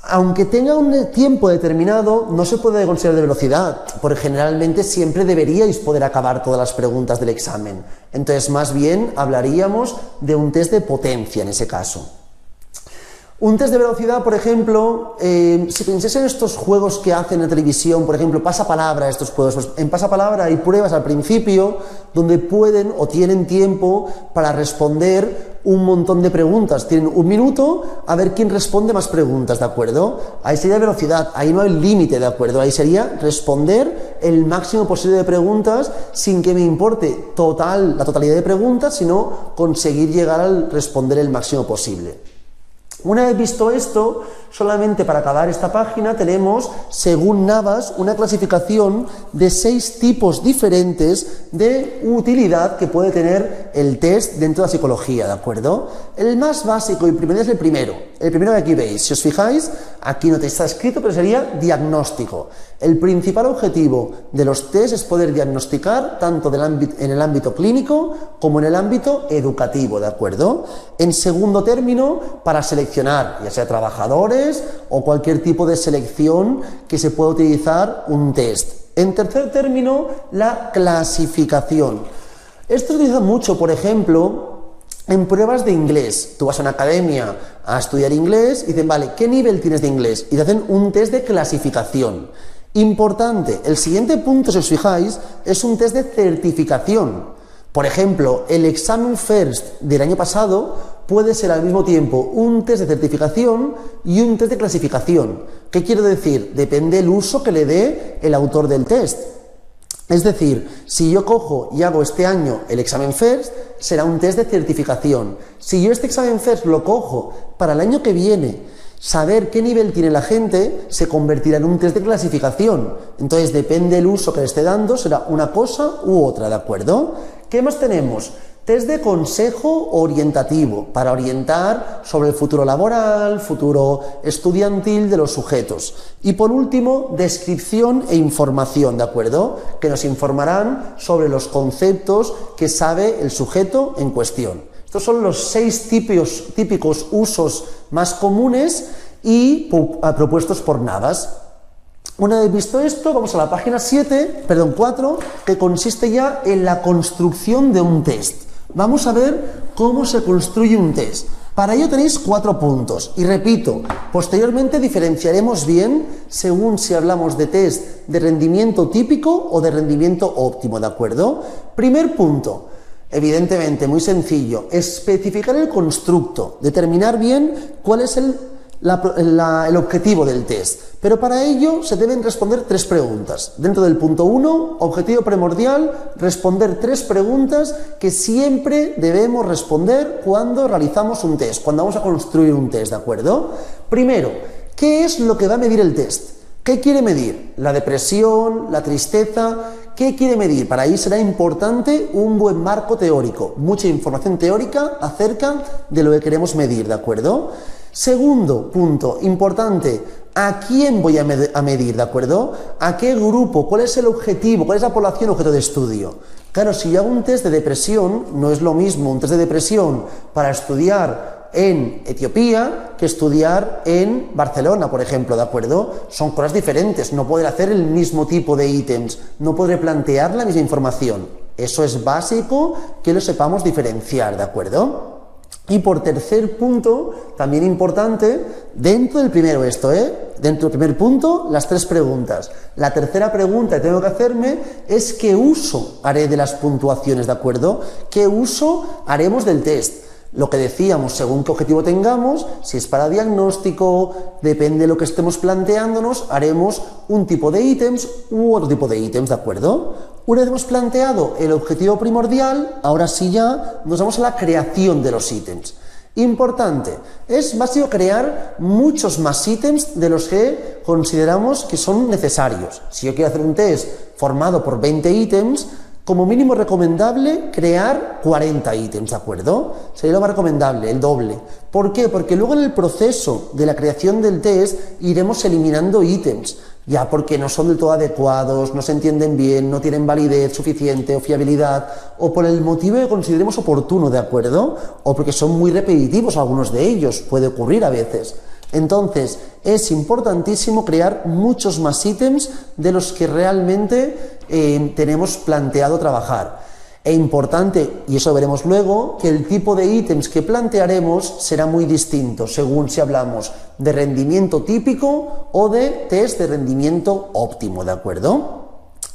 Aunque tenga un tiempo determinado, no se puede considerar de velocidad, porque generalmente siempre deberíais poder acabar todas las preguntas del examen. Entonces, más bien, hablaríamos de un test de potencia en ese caso. Un test de velocidad, por ejemplo, si pensáis en estos juegos que hacen en televisión, por ejemplo, pasapalabra, estos juegos, pues en pasapalabra hay pruebas al principio donde pueden o tienen tiempo para responder un montón de preguntas. Tienen un minuto a ver quién responde más preguntas, ¿de acuerdo? Ahí sería velocidad, ahí no hay límite, ¿de acuerdo? Ahí sería responder el máximo posible de preguntas sin que me importe la totalidad de preguntas, sino conseguir llegar al responder el máximo posible. Una vez visto esto, solamente para acabar esta página tenemos, según Navas, una clasificación de 6 tipos diferentes de utilidad que puede tener el test dentro de la psicología, ¿de acuerdo? El más básico y primero es el primero que aquí veis. Si os fijáis, aquí no está escrito, pero sería diagnóstico. El principal objetivo de los test es poder diagnosticar tanto en el ámbito clínico como en el ámbito educativo, ¿de acuerdo? En segundo término, para seleccionar, ya sea trabajadores o cualquier tipo de selección que se pueda utilizar un test. En tercer término, la clasificación. Esto se utiliza mucho, por ejemplo, en pruebas de inglés. Tú vas a una academia a estudiar inglés y dicen, vale, ¿qué nivel tienes de inglés? Y te hacen un test de clasificación. Importante, el siguiente punto, si os fijáis, es un test de certificación. Por ejemplo, el examen FIRST del año pasado puede ser al mismo tiempo un test de certificación y un test de clasificación. ¿Qué quiero decir? Depende del uso que le dé el autor del test. Es decir, si yo cojo y hago este año el examen FIRST, será un test de certificación. Si yo este examen FIRST lo cojo para el año que viene, saber qué nivel tiene la gente se convertirá en un test de clasificación. Entonces, depende del uso que le esté dando, será una cosa u otra, ¿de acuerdo? ¿Qué más tenemos? Test de consejo orientativo, para orientar sobre el futuro laboral, futuro estudiantil de los sujetos. Y por último, descripción e información, ¿de acuerdo? Que nos informarán sobre los conceptos que sabe el sujeto en cuestión. Estos son los 6 típicos usos más comunes y propuestos por Navas. Una vez visto esto, vamos a la página 4, que consiste ya en la construcción de un test. Vamos a ver cómo se construye un test. Para ello tenéis 4 puntos. Y repito, posteriormente diferenciaremos bien según si hablamos de test de rendimiento típico o de rendimiento óptimo, ¿de acuerdo? Primer punto, evidentemente muy sencillo, especificar el constructo, determinar bien cuál es el objetivo del test. Pero para ello se deben responder 3 preguntas. Dentro del punto 1, objetivo primordial, responder 3 preguntas que siempre debemos responder cuando realizamos un test, cuando vamos a construir un test, ¿de acuerdo? Primero, ¿qué es lo que va a medir el test? ¿Qué quiere medir? ¿La depresión? ¿La tristeza? ¿Qué quiere medir? Para ahí será importante un buen marco teórico, mucha información teórica acerca de lo que queremos medir, ¿de acuerdo? Segundo punto, importante, ¿a quién voy a medir, de acuerdo? ¿A qué grupo? ¿Cuál es el objetivo? ¿Cuál es la población objeto de estudio? Claro, si yo hago un test de depresión, no es lo mismo un test de depresión para estudiar en Etiopía que estudiar en Barcelona, por ejemplo, ¿de acuerdo? Son cosas diferentes, no podré hacer el mismo tipo de ítems, no podré plantear la misma información. Eso es básico que lo sepamos diferenciar, ¿de acuerdo? Y por tercer punto, también importante, dentro del primero dentro del primer punto, las 3 preguntas. La tercera pregunta que tengo que hacerme es ¿qué uso haré de las puntuaciones, de acuerdo? ¿Qué uso haremos del test? Lo que decíamos, según qué objetivo tengamos, si es para diagnóstico, depende de lo que estemos planteándonos, haremos un tipo de ítems u otro tipo de ítems, ¿de acuerdo? Una vez hemos planteado el objetivo primordial, ahora sí ya nos vamos a la creación de los ítems. Importante, es básico crear muchos más ítems de los que consideramos que son necesarios. Si yo quiero hacer un test formado por 20 ítems, como mínimo recomendable crear 40 ítems, ¿de acuerdo? Sería lo más recomendable, el doble. ¿Por qué? Porque luego en el proceso de la creación del test iremos eliminando ítems, ya porque no son del todo adecuados, no se entienden bien, no tienen validez suficiente o fiabilidad, o por el motivo que consideremos oportuno, ¿de acuerdo? O porque son muy repetitivos algunos de ellos, puede ocurrir a veces. Entonces, es importantísimo crear muchos más ítems de los que realmente tenemos planteado trabajar. E importante, y eso veremos luego, que el tipo de ítems que plantearemos será muy distinto según si hablamos de rendimiento típico o de test de rendimiento óptimo, ¿de acuerdo?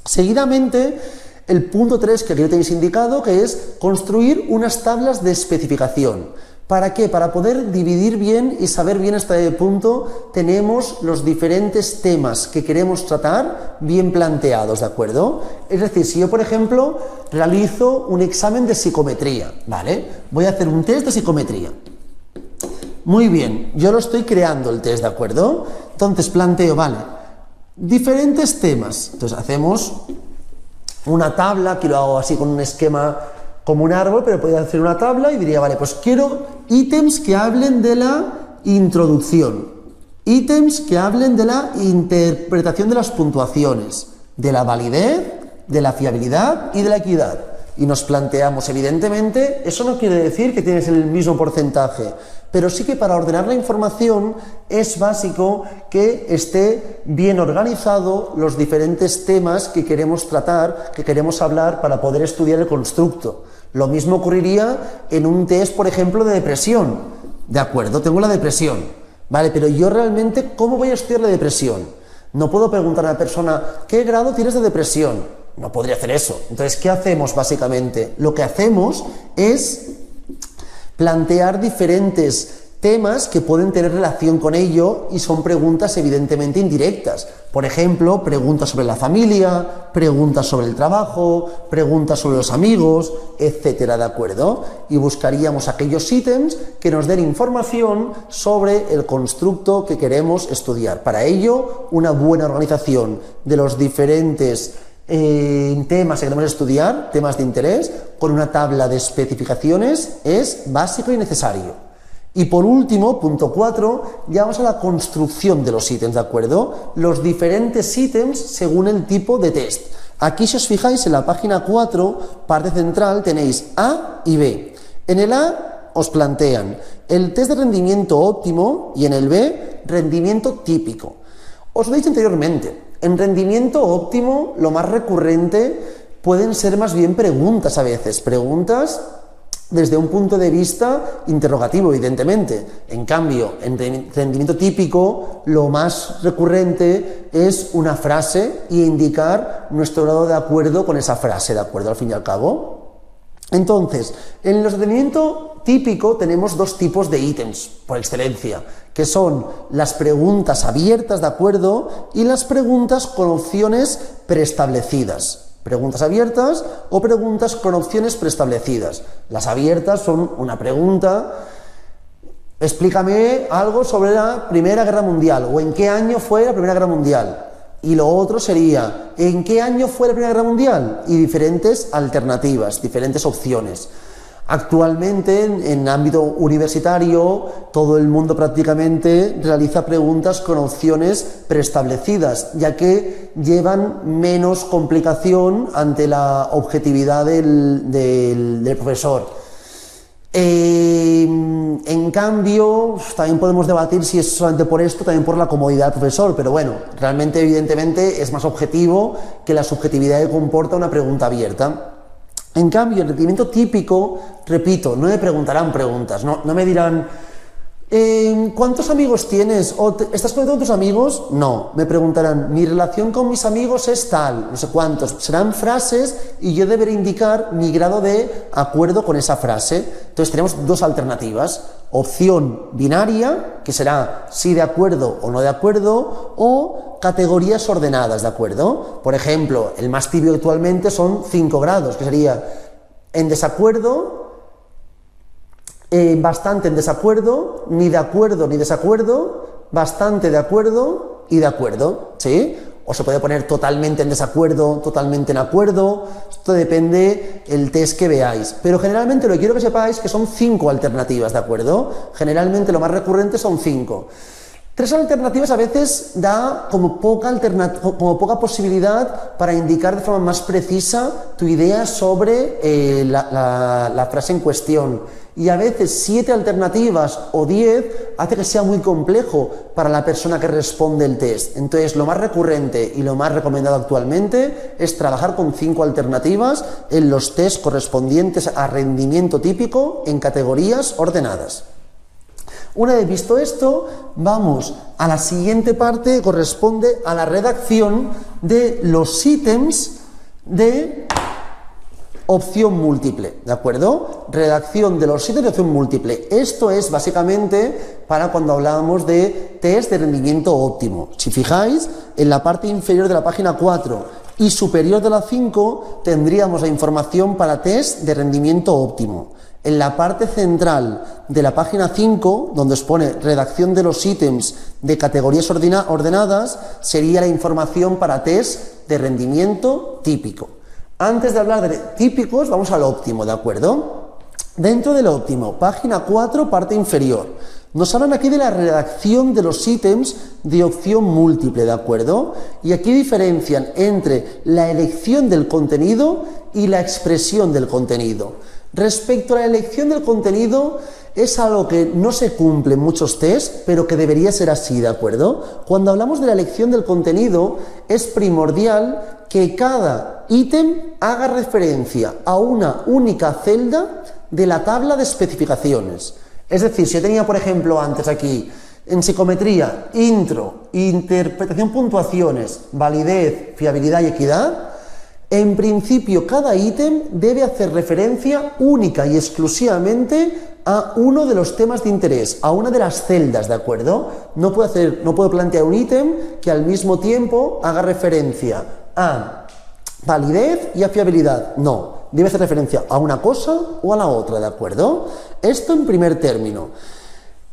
Seguidamente, el punto 3 que aquí lo tenéis indicado, que es construir unas tablas de especificación. ¿Para qué? Para poder dividir bien y saber bien hasta qué punto tenemos los diferentes temas que queremos tratar bien planteados, ¿de acuerdo? Es decir, si yo, por ejemplo, realizo un examen de psicometría, ¿vale? Voy a hacer un test de psicometría. Muy bien, yo lo estoy creando el test, ¿de acuerdo? Entonces planteo, vale, diferentes temas. Entonces hacemos una tabla, aquí lo hago así con un esquema como un árbol, pero podría hacer una tabla y diría, vale, pues quiero ítems que hablen de la introducción, ítems que hablen de la interpretación de las puntuaciones, de la validez, de la fiabilidad y de la equidad. Y nos planteamos, evidentemente, eso no quiere decir que tienes el mismo porcentaje, pero sí que para ordenar la información es básico que esté bien organizado los diferentes temas que queremos tratar, que queremos hablar para poder estudiar el constructo. Lo mismo ocurriría en un test, por ejemplo, de depresión. De acuerdo, tengo la depresión, ¿vale? Pero yo realmente, ¿cómo voy a estudiar la depresión? No puedo preguntar a la persona, ¿qué grado tienes de depresión? No podría hacer eso. Entonces, ¿qué hacemos básicamente? Lo que hacemos es plantear diferentes temas que pueden tener relación con ello y son preguntas evidentemente indirectas. Por ejemplo, preguntas sobre la familia, preguntas sobre el trabajo, preguntas sobre los amigos, etcétera, ¿de acuerdo? Y buscaríamos aquellos ítems que nos den información sobre el constructo que queremos estudiar. Para ello, una buena organización de los diferentes temas que queremos estudiar, temas de interés, con una tabla de especificaciones es básico y necesario. Y por último, punto 4, ya vamos a la construcción de los ítems, ¿de acuerdo? Los diferentes ítems según el tipo de test. Aquí, si os fijáis, en la página 4, parte central, tenéis A y B. En el A os plantean el test de rendimiento óptimo y en el B, rendimiento típico. Os lo he dicho anteriormente, en rendimiento óptimo lo más recurrente pueden ser más bien preguntas a veces, preguntas desde un punto de vista interrogativo, evidentemente. En cambio, en rendimiento típico, lo más recurrente es una frase y indicar nuestro grado de acuerdo con esa frase, ¿de acuerdo? Al fin y al cabo. Entonces, en el rendimiento típico tenemos dos tipos de ítems, por excelencia, que son las preguntas abiertas, ¿de acuerdo? Y las preguntas con opciones preestablecidas. Preguntas abiertas o preguntas con opciones preestablecidas. Las abiertas son una pregunta: explícame algo sobre la Primera Guerra Mundial, o en qué año fue la Primera Guerra Mundial. Y lo otro sería: ¿en qué año fue la Primera Guerra Mundial? Y diferentes alternativas, diferentes opciones. Actualmente, en ámbito universitario, todo el mundo prácticamente realiza preguntas con opciones preestablecidas, ya que llevan menos complicación ante la objetividad del profesor. En cambio, también podemos debatir si es solamente por esto, también por la comodidad del profesor, pero bueno, realmente, evidentemente, es más objetivo que la subjetividad que comporta una pregunta abierta. En cambio, el rendimiento típico, repito, no me preguntarán preguntas, no me dirán ¿cuántos amigos tienes? ¿O estás conectado con tus amigos? No, me preguntarán: mi relación con mis amigos es tal, no sé cuántos. Serán frases y yo deberé indicar mi grado de acuerdo con esa frase. Entonces tenemos dos alternativas: opción binaria, que será sí de acuerdo o no de acuerdo, o categorías ordenadas, ¿de acuerdo? Por ejemplo, el más tibio actualmente son 5 grados, que sería en desacuerdo, bastante en desacuerdo, ni desacuerdo, bastante de acuerdo y de acuerdo, ¿sí? O se puede poner totalmente en desacuerdo, totalmente en acuerdo. Esto depende el test que veáis. Pero generalmente lo que quiero que sepáis que son 5 alternativas, ¿de acuerdo? Generalmente lo más recurrente son 5. 3 alternativas a veces da como poca posibilidad para indicar de forma más precisa tu idea sobre la frase en cuestión. Y a veces 7 alternativas o 10 hace que sea muy complejo para la persona que responde el test. Entonces, lo más recurrente y lo más recomendado actualmente es trabajar con 5 alternativas en los test correspondientes a rendimiento típico en categorías ordenadas. Una vez visto esto, vamos a la siguiente parte que corresponde a la redacción de los ítems de opción múltiple, ¿de acuerdo? Redacción de los ítems de opción múltiple. Esto es básicamente para cuando hablamos de test de rendimiento óptimo. Si fijáis, en la parte inferior de la página 4 y superior de la 5 tendríamos la información para test de rendimiento óptimo. En la parte central de la página 5, donde os pone redacción de los ítems de categorías ordenadas, sería la información para test de rendimiento típico. Antes de hablar de típicos, vamos al óptimo, ¿de acuerdo? Dentro del óptimo, página 4, parte inferior, nos hablan aquí de la redacción de los ítems de opción múltiple, ¿de acuerdo? Y aquí diferencian entre la elección del contenido y la expresión del contenido. Respecto a la elección del contenido, es algo que no se cumple en muchos test, pero que debería ser así, ¿de acuerdo? Cuando hablamos de la elección del contenido, es primordial que cada ítem haga referencia a una única celda de la tabla de especificaciones. Es decir, si yo tenía, por ejemplo, antes aquí, en psicometría, intro, interpretación, puntuaciones, validez, fiabilidad y equidad, en principio cada ítem debe hacer referencia única y exclusivamente a uno de los temas de interés, a una de las celdas, ¿de acuerdo? No puedo plantear un ítem que al mismo tiempo haga referencia a validez y a fiabilidad. No, debe hacer referencia a una cosa o a la otra, ¿de acuerdo? Esto en primer término.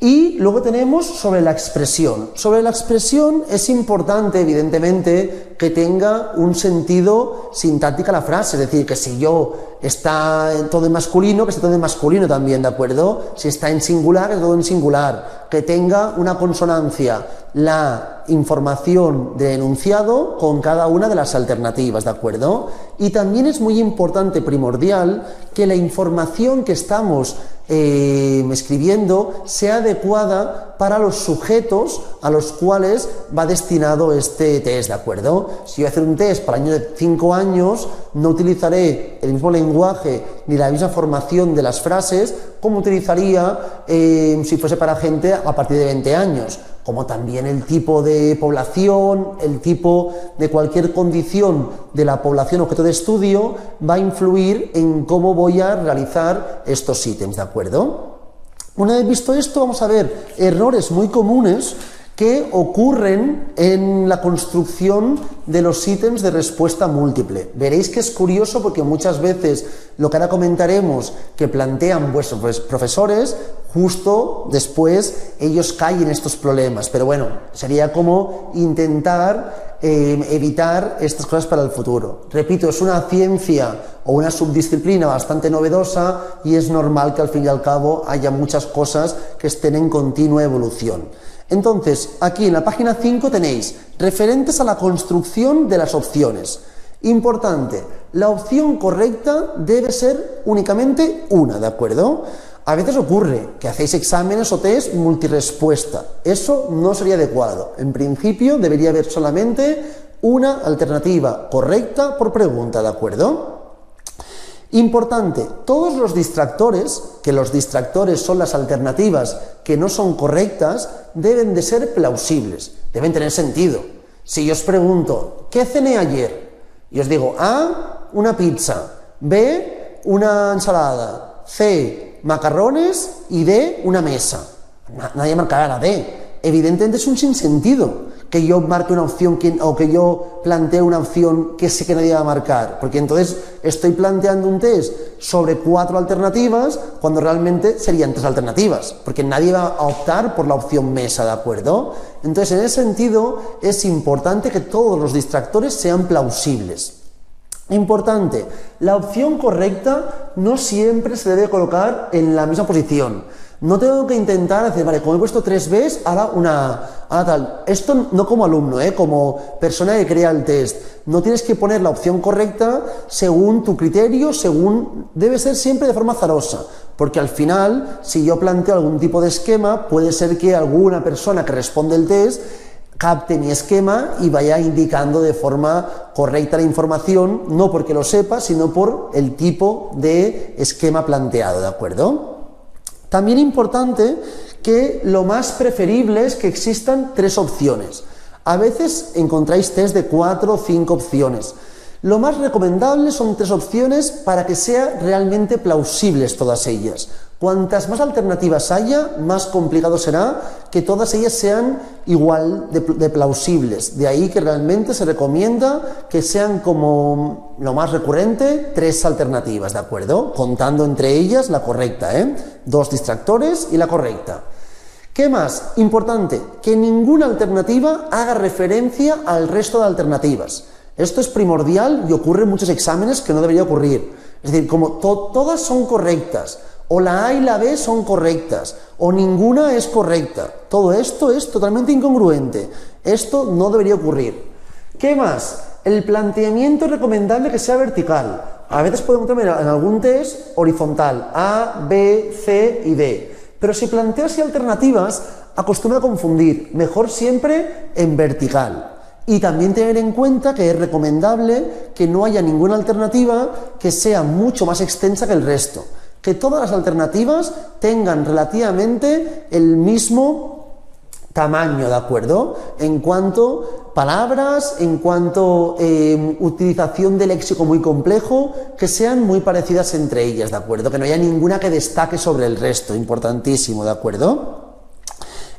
Y luego tenemos sobre la expresión. Sobre la expresión es importante, evidentemente, que tenga un sentido sintáctica la frase, es decir, que si yo está todo en masculino, que esté todo en masculino también, ¿de acuerdo? Si está en singular, que esté todo en singular, que tenga una consonancia la información de enunciado con cada una de las alternativas, ¿de acuerdo? Y también es muy importante, primordial, que la información que estamos escribiendo sea adecuada para los sujetos a los cuales va destinado este test, ¿de acuerdo? Si yo voy a hacer un test para el niño de 5 años, no utilizaré el mismo lenguaje ni la misma formación de las frases como utilizaría si fuese para gente a partir de 20 años, como también el tipo de población, el tipo de cualquier condición de la población objeto de estudio va a influir en cómo voy a realizar estos ítems, ¿de acuerdo? Una vez visto esto, vamos a ver errores muy comunes que ocurren en la construcción de los ítems de respuesta múltiple. Veréis que es curioso porque muchas veces lo que ahora comentaremos que plantean vuestros profesores, justo después ellos caen en estos problemas. Pero bueno, sería como intentar evitar estas cosas para el futuro. Repito, es una ciencia o una subdisciplina bastante novedosa y es normal que al fin y al cabo haya muchas cosas que estén en continua evolución. Entonces, aquí en la página 5 tenéis referentes a la construcción de las opciones. Importante, la opción correcta debe ser únicamente una, ¿de acuerdo? A veces ocurre que hacéis exámenes o test multirespuesta. Eso no sería adecuado. En principio debería haber solamente una alternativa correcta por pregunta, ¿de acuerdo? Importante, todos los distractores, que los distractores son las alternativas que no son correctas, deben de ser plausibles, deben tener sentido. Si yo os pregunto, ¿qué cené ayer? Y os digo, A, una pizza, B, una ensalada, C, macarrones y D, una mesa. Nadie marcará la D. Evidentemente es un sinsentido que yo marque una opción o que yo plantee una opción que sé que nadie va a marcar, porque entonces estoy planteando un test sobre 4 alternativas cuando realmente serían 3 alternativas, porque nadie va a optar por la opción mesa, ¿de acuerdo? Entonces, en ese sentido, es importante que todos los distractores sean plausibles. Importante, la opción correcta no siempre se debe colocar en la misma posición. No tengo que intentar decir, vale, como he puesto 3 Bs, ahora tal. Esto no como alumno, como persona que crea el test. No tienes que poner la opción correcta según tu criterio, debe ser siempre de forma azarosa. Porque al final, si yo planteo algún tipo de esquema, puede ser que alguna persona que responde el test capte mi esquema y vaya indicando de forma correcta la información, no porque lo sepa, sino por el tipo de esquema planteado, ¿de acuerdo? También importante que lo más preferible es que existan 3 opciones. A veces encontráis test de 4 o 5 opciones. Lo más recomendable son 3 opciones para que sean realmente plausibles todas ellas. Cuantas más alternativas haya, más complicado será que todas ellas sean igual de plausibles. De ahí que realmente se recomienda que sean como lo más recurrente 3 alternativas, ¿de acuerdo? Contando entre ellas la correcta, 2 distractores y la correcta. ¿Qué más? Importante, que ninguna alternativa haga referencia al resto de alternativas. Esto es primordial y ocurre en muchos exámenes que no debería ocurrir. Es decir, como todas son correctas, o la A y la B son correctas, o ninguna es correcta. Todo esto es totalmente incongruente. Esto no debería ocurrir. ¿Qué más? El planteamiento es recomendable que sea vertical. A veces podemos tener en algún test horizontal, A, B, C y D. Pero si planteo así alternativas, acostumbra a confundir. Mejor siempre en vertical. Y también tener en cuenta que es recomendable que no haya ninguna alternativa que sea mucho más extensa que el resto. Que todas las alternativas tengan relativamente el mismo tamaño, ¿de acuerdo? En cuanto palabras, en cuanto utilización de léxico muy complejo, que sean muy parecidas entre ellas, ¿de acuerdo? Que no haya ninguna que destaque sobre el resto, importantísimo, ¿de acuerdo?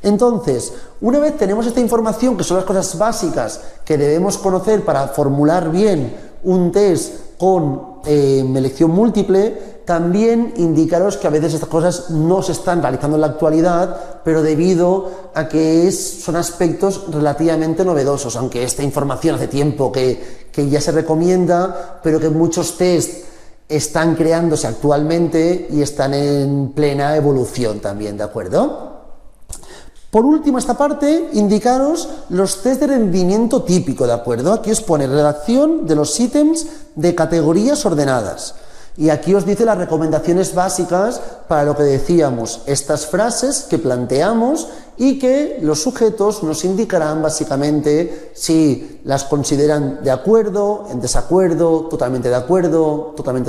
Entonces, una vez tenemos esta información, que son las cosas básicas que debemos conocer para formular bien un test con elección múltiple, también indicaros que a veces estas cosas no se están realizando en la actualidad, pero debido a que son aspectos relativamente novedosos, aunque esta información hace tiempo que ya se recomienda, pero que muchos test están creándose actualmente y están en plena evolución también, ¿de acuerdo? Por último, esta parte, indicaros los test de rendimiento típico, ¿de acuerdo? Aquí os pone redacción de los ítems de categorías ordenadas. Y aquí os dice las recomendaciones básicas para lo que decíamos, estas frases que planteamos y que los sujetos nos indicarán básicamente si las consideran de acuerdo, en desacuerdo, totalmente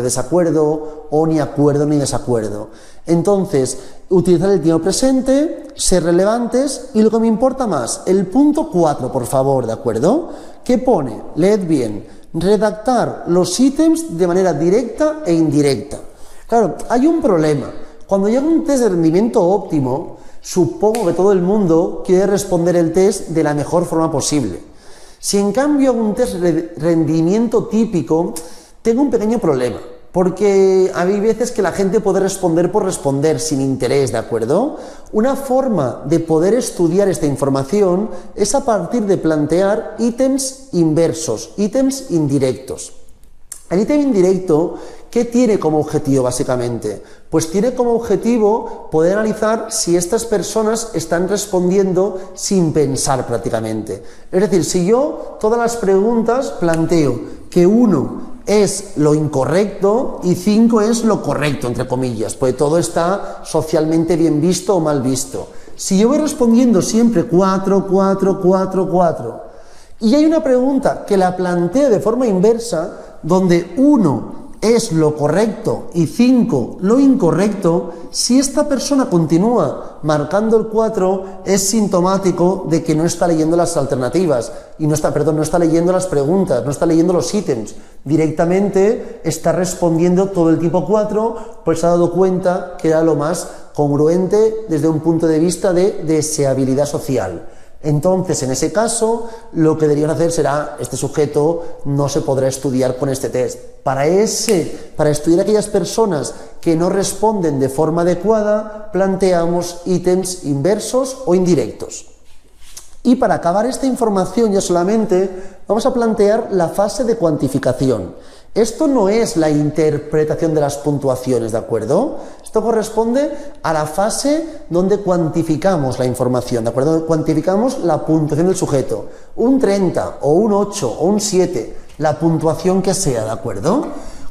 desacuerdo o ni acuerdo ni desacuerdo. Entonces, utilizar el tiempo presente, ser relevantes y lo que me importa más, el punto 4, por favor, ¿de acuerdo? ¿Qué pone? Leed bien. Redactar los ítems de manera directa e indirecta. Claro, hay un problema. Cuando llega un test de rendimiento óptimo, supongo que todo el mundo quiere responder el test de la mejor forma posible. Si en cambio hago un test de rendimiento típico, tengo un pequeño problema. Porque hay veces que la gente puede responder por responder sin interés, ¿de acuerdo? Una forma de poder estudiar esta información es a partir de plantear ítems inversos, ítems indirectos. El ítem indirecto, ¿qué tiene como objetivo básicamente? Pues tiene como objetivo poder analizar si estas personas están respondiendo sin pensar prácticamente. Es decir, si yo todas las preguntas planteo que 1 es lo incorrecto y 5 es lo correcto, entre comillas, pues todo está socialmente bien visto o mal visto. Si yo voy respondiendo siempre 4, 4, 4, 4, y hay una pregunta que la planteo de forma inversa, donde 1 es lo correcto y 5 lo incorrecto, si esta persona continúa marcando el 4 es sintomático de que no está leyendo las alternativas y no está leyendo las preguntas, no está leyendo los ítems, directamente está respondiendo todo el tipo 4, pues se ha dado cuenta que era lo más congruente desde un punto de vista de deseabilidad social. Entonces, en ese caso, lo que deberían hacer será, este sujeto no se podrá estudiar con este test. Para estudiar a aquellas personas que no responden de forma adecuada, planteamos ítems inversos o indirectos. Y para acabar esta información ya solamente, vamos a plantear la fase de cuantificación. Esto no es la interpretación de las puntuaciones, ¿de acuerdo? Esto corresponde a la fase donde cuantificamos la información, ¿de acuerdo? Cuantificamos la puntuación del sujeto. Un 30 o un 8 o un 7, la puntuación que sea, ¿de acuerdo?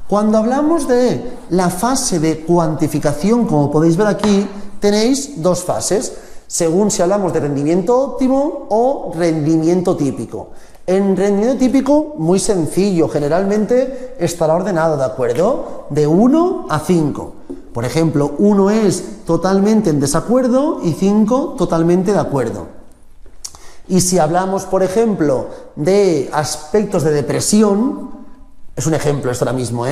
Cuando hablamos de la fase de cuantificación, como podéis ver aquí, tenéis dos fases, según si hablamos de rendimiento óptimo o rendimiento típico. En rendimiento típico, muy sencillo, generalmente estará ordenado, ¿de acuerdo? De 1 a 5. Por ejemplo, 1 es totalmente en desacuerdo y 5 totalmente de acuerdo. Y si hablamos, por ejemplo, de aspectos de depresión, es un ejemplo esto ahora mismo,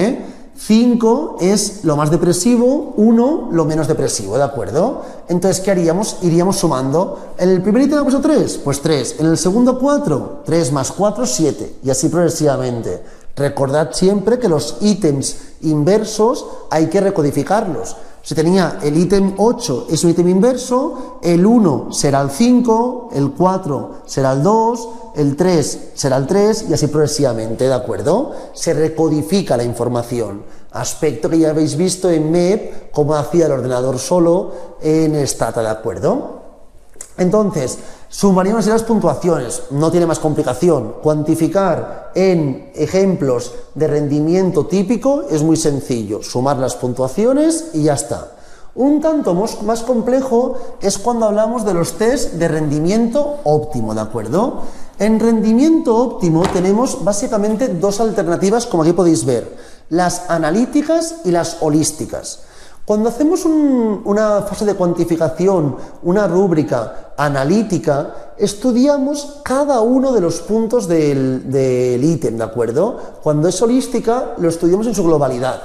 5 es lo más depresivo, 1 lo menos depresivo, ¿de acuerdo? Entonces, ¿qué haríamos? Iríamos sumando. ¿En el primer ítem ha puesto 3? Pues 3. ¿En el segundo 4? 3 más 4, 7. Y así progresivamente. Recordad siempre que los ítems inversos hay que recodificarlos. Si tenía el ítem 8 es un ítem inverso, el 1 será el 5, el 4 será el 2, el 3 será el 3 y así progresivamente, ¿de acuerdo? Se recodifica la información, aspecto que ya habéis visto en MEP, como hacía el ordenador solo en Stata, ¿de acuerdo? Entonces, sumaríamos las puntuaciones, no tiene más complicación. Cuantificar en ejemplos de rendimiento típico es muy sencillo, sumar las puntuaciones y ya está. Un tanto más complejo es cuando hablamos de los test de rendimiento óptimo, ¿de acuerdo? En rendimiento óptimo tenemos básicamente dos alternativas, como aquí podéis ver, las analíticas y las holísticas. Cuando hacemos una fase de cuantificación, una rúbrica analítica, estudiamos cada uno de los puntos del ítem, ¿de acuerdo? Cuando es holística, lo estudiamos en su globalidad.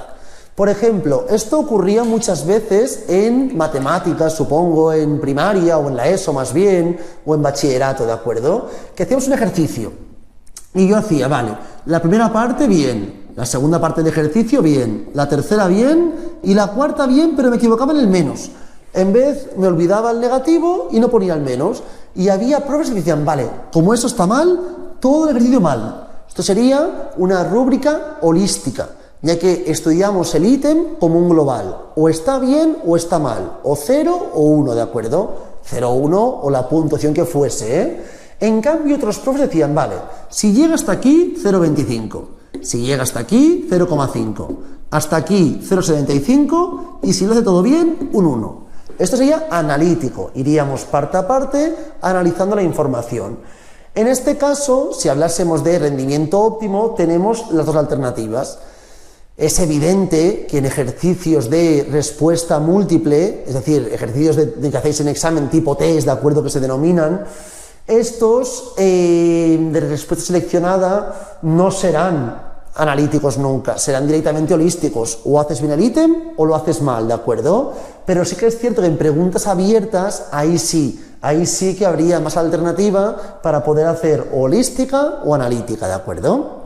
Por ejemplo, esto ocurría muchas veces en matemáticas, supongo, en primaria o en la ESO más bien, o en bachillerato, ¿de acuerdo? Que hacíamos un ejercicio y yo hacía, vale, la primera parte bien, la segunda parte del ejercicio bien, la tercera bien y la cuarta bien, pero me equivocaba en el menos. En vez me olvidaba el negativo y no ponía el menos. Y había pruebas que decían, vale, como eso está mal, todo el ejercicio mal. Esto sería una rúbrica holística, ya que estudiamos el ítem como un global. O está bien o está mal, o 0 o 1, ¿de acuerdo? 0 o 1 o la puntuación que fuese, En cambio, otros profes decían, vale, si llega hasta aquí, 0,25. Si llega hasta aquí, 0,5. Hasta aquí, 0,75. Y si lo hace todo bien, un 1. Esto sería analítico. Iríamos parte a parte analizando la información. En este caso, si hablásemos de rendimiento óptimo, tenemos las dos alternativas. Es evidente que en ejercicios de respuesta múltiple, es decir, ejercicios de que hacéis en examen tipo test, de acuerdo, que se denominan, estos de respuesta seleccionada no serán analíticos nunca, serán directamente holísticos, o haces bien el ítem o lo haces mal, ¿de acuerdo? Pero sí que es cierto que en preguntas abiertas, ahí sí que habría más alternativa para poder hacer holística o analítica, ¿de acuerdo?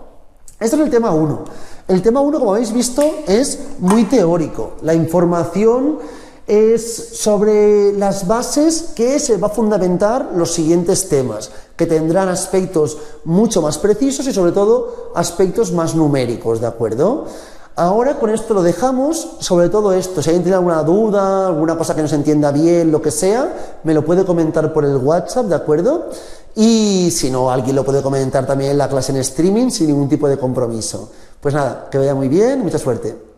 Esto es el tema 1. El tema 1, como habéis visto, es muy teórico. La información es sobre las bases que se va a fundamentar los siguientes temas, que tendrán aspectos mucho más precisos y sobre todo aspectos más numéricos, ¿de acuerdo? Ahora con esto lo dejamos, sobre todo esto, si alguien tiene alguna duda, alguna cosa que no se entienda bien, lo que sea, me lo puede comentar por el WhatsApp, ¿de acuerdo? Y si no, alguien lo puede comentar también en la clase en streaming sin ningún tipo de compromiso. Pues nada, que vaya muy bien, mucha suerte.